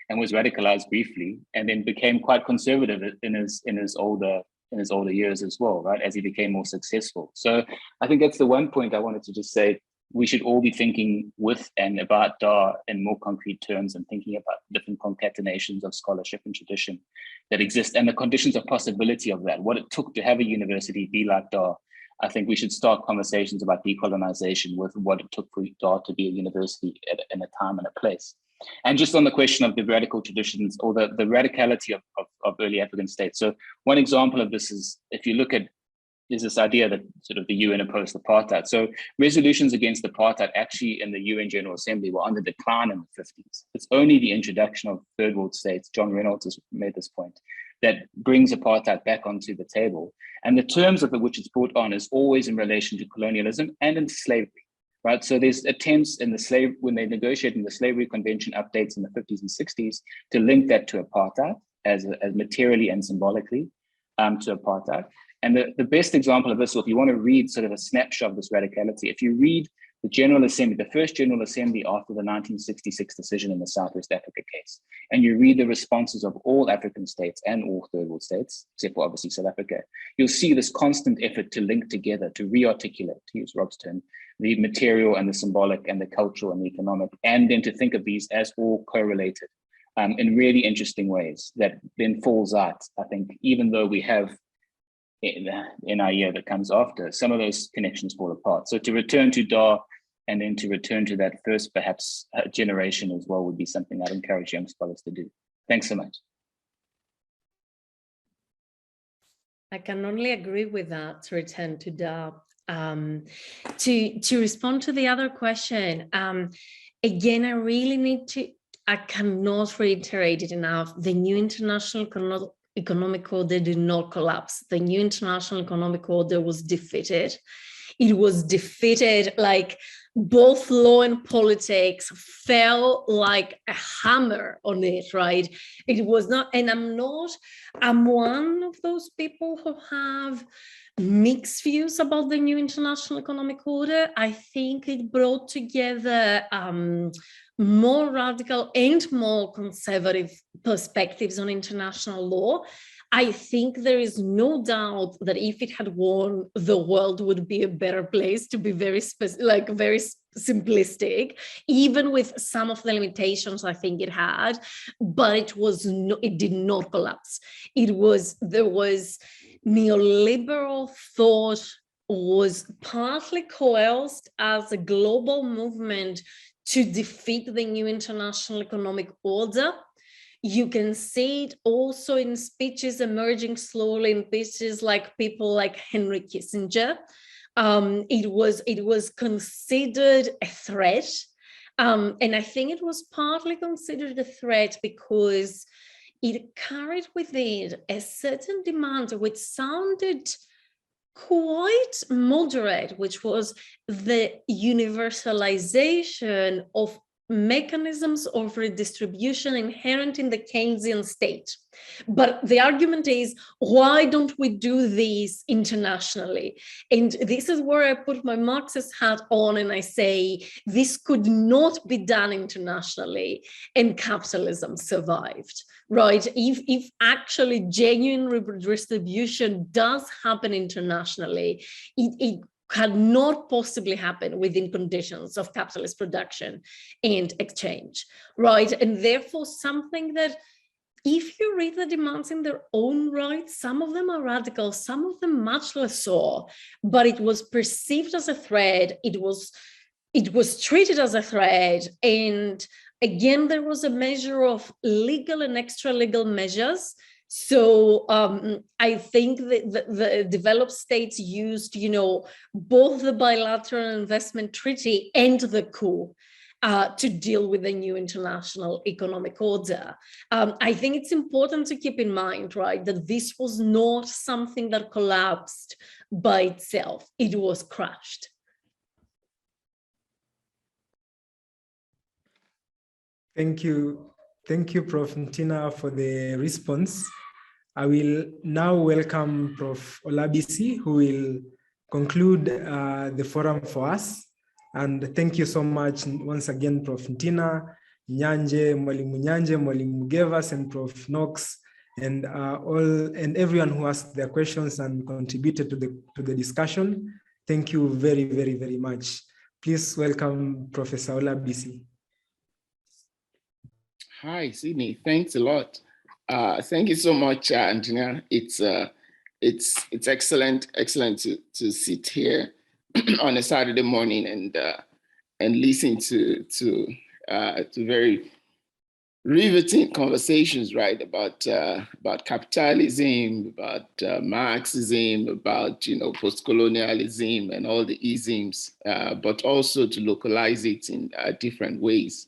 and was radicalized briefly, and then became quite conservative in his older years as well, right? As he became more successful. So I think that's the one point I wanted to just say. We should all be thinking with and about Dar in more concrete terms, and thinking about different concatenations of scholarship and tradition that exist, and the conditions of possibility of that, what it took to have a university be like Dar. I think we should start conversations about decolonization with what it took for Dar to be a university in a time and a place. And just on the question of the radical traditions, or the radicality of early African states. So one example of this is, if you look at, there's this idea that sort of the UN opposed apartheid. So resolutions against apartheid actually in the UN General Assembly were on the decline in the 50s. It's only the introduction of third world states, John Reynolds has made this point, that brings apartheid back onto the table. And the terms of which it's brought on is always in relation to colonialism and into slavery, right? So there's attempts in when they negotiated the Slavery Convention updates in the 50s and 60s to link that to apartheid as materially and symbolically to apartheid. And the best example of this, or if you want to read sort of a snapshot of this radicality, if you read the General Assembly, the first General Assembly after the 1966 decision in the Southwest Africa case, and you read the responses of all African states and all third world states, except for obviously South Africa, you'll see this constant effort to link together, to re-articulate, to use Rob's term, the material and the symbolic and the cultural and the economic, and then to think of these as all correlated in really interesting ways that then falls out, I think, even though we have in our year that comes after, some of those connections fall apart. So to return to Dar and then to return to that first perhaps generation as well would be something I'd encourage young scholars to do. Thanks so much. I can only agree with that, to return to Dar. To respond to the other question, again, I cannot reiterate it enough. The new international economic order did not collapse. The new international economic order was defeated. It was defeated, like both law and politics fell like a hammer on it, right? It was not, and I'm one of those people who have mixed views about the new international economic order. I think it brought together more radical and more conservative perspectives on international law. I think there is no doubt that if it had won, the world would be a better place, to be very very simplistic, even with some of the limitations I think it had. But it did not collapse. There was neoliberal thought was partly coerced as a global movement to defeat the new international economic order. You can see it also in speeches emerging slowly in speeches like people like Henry Kissinger. It was considered a threat. And I think it was partly considered a threat because it carried with it a certain demand which sounded quite moderate, which was the universalization of mechanisms of redistribution inherent in the Keynesian state. But the argument is, why don't we do this internationally? And this is where I put my Marxist hat on and I say, this could not be done internationally, and capitalism survived, right? If actually genuine redistribution does happen internationally, it cannot possibly happen within conditions of capitalist production and exchange, right? And therefore something that, if you read the demands in their own right, some of them are radical, some of them much less so, but it was perceived as a threat, it was treated as a threat, and again, there was a measure of legal and extra-legal measures. So I think that the developed states used, both the bilateral investment treaty and the coup to deal with the new international economic order. I think it's important to keep in mind, right, that this was not something that collapsed by itself. It was crushed. Thank you, Prof. Ntina, for the response. I will now welcome Prof. Olabisi, who will conclude the forum for us. And thank you so much once again, Prof. Ntina, Mwalimu Gevas, and Prof. Knox, and everyone who asked their questions and contributed to the discussion. Thank you very, very, very much. Please welcome Professor Olabisi. Hi, Sydney. Thanks a lot. Thank you so much, Ntina. It's excellent to sit here on a Saturday morning and listen to very riveting conversations, right, about capitalism, about Marxism, about post-colonialism and all the isms, but also to localize it in different ways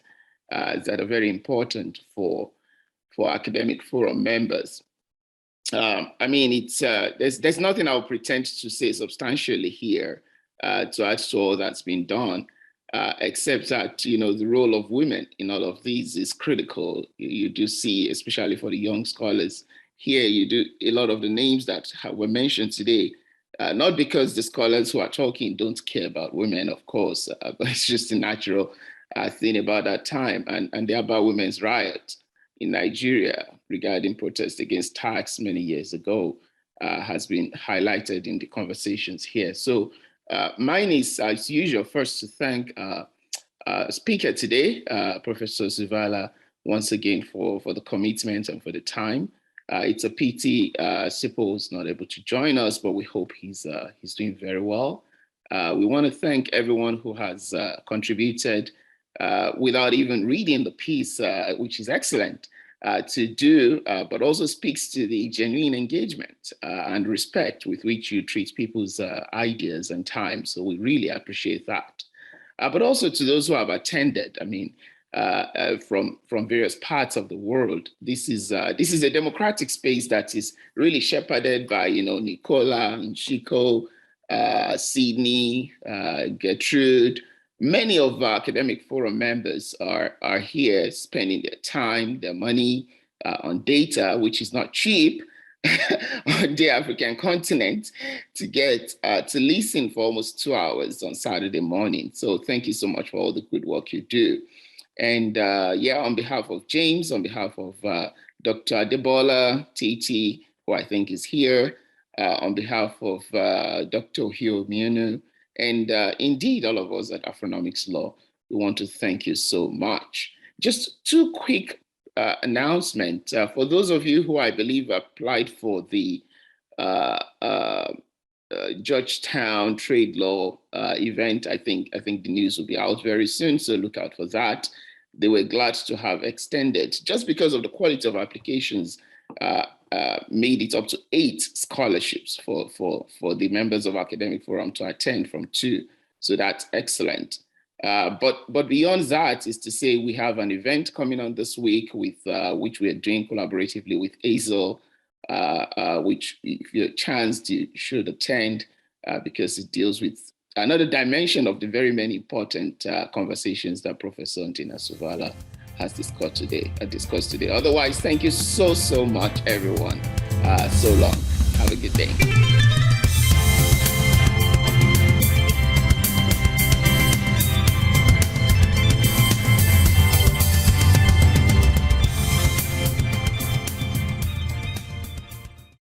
that are very important for academic forum members. I mean, there's nothing I'll pretend to say substantially here to add to all that's been done, except that the role of women in all of these is critical. You do see, especially for the young scholars here, you do a lot of the names that were mentioned today. Not because the scholars who are talking don't care about women, of course, but it's just a natural thing about that time, and the about women's riot in Nigeria regarding protests against tax many years ago has been highlighted in the conversations here. So mine is, as usual, first to thank speaker today, Professor Tzouvala, once again for the commitment and for the time. It's a pity Sipo's not able to join us, but we hope he's doing very well. We want to thank everyone who has contributed without even reading the piece, which is excellent to do, but also speaks to the genuine engagement and respect with which you treat people's ideas and time. So we really appreciate that. But also to those who have attended, I mean, from various parts of the world. This is a democratic space that is really shepherded by Nicola, Nshiko, Sydney, Gertrude. Many of our academic forum members are here spending their time, their money on data, which is not cheap, on the African continent, to get to listen for almost 2 hours on Saturday morning. So thank you so much for all the good work you do. And yeah, on behalf of James, on behalf of Dr. Adebola Titi, who I think is here, on behalf of Dr. Hugh Miunu, and indeed, all of us at AfronomicsLaw, we want to thank you so much. Just two quick announcements. For those of you who I believe applied for the Georgetown Trade Law event, I think the news will be out very soon, so look out for that. They were glad to have extended, just because of the quality of applications, made it up to 8 scholarships for the members of Academic Forum to attend from 2. So that's excellent. But beyond that is to say we have an event coming on this week with which we are doing collaboratively with AZEL, which if you have a chance you should attend because it deals with another dimension of the very many important conversations that Professor Ntina Tzouvala has discussed today. Otherwise, thank you so much, everyone. So long. Have a good day.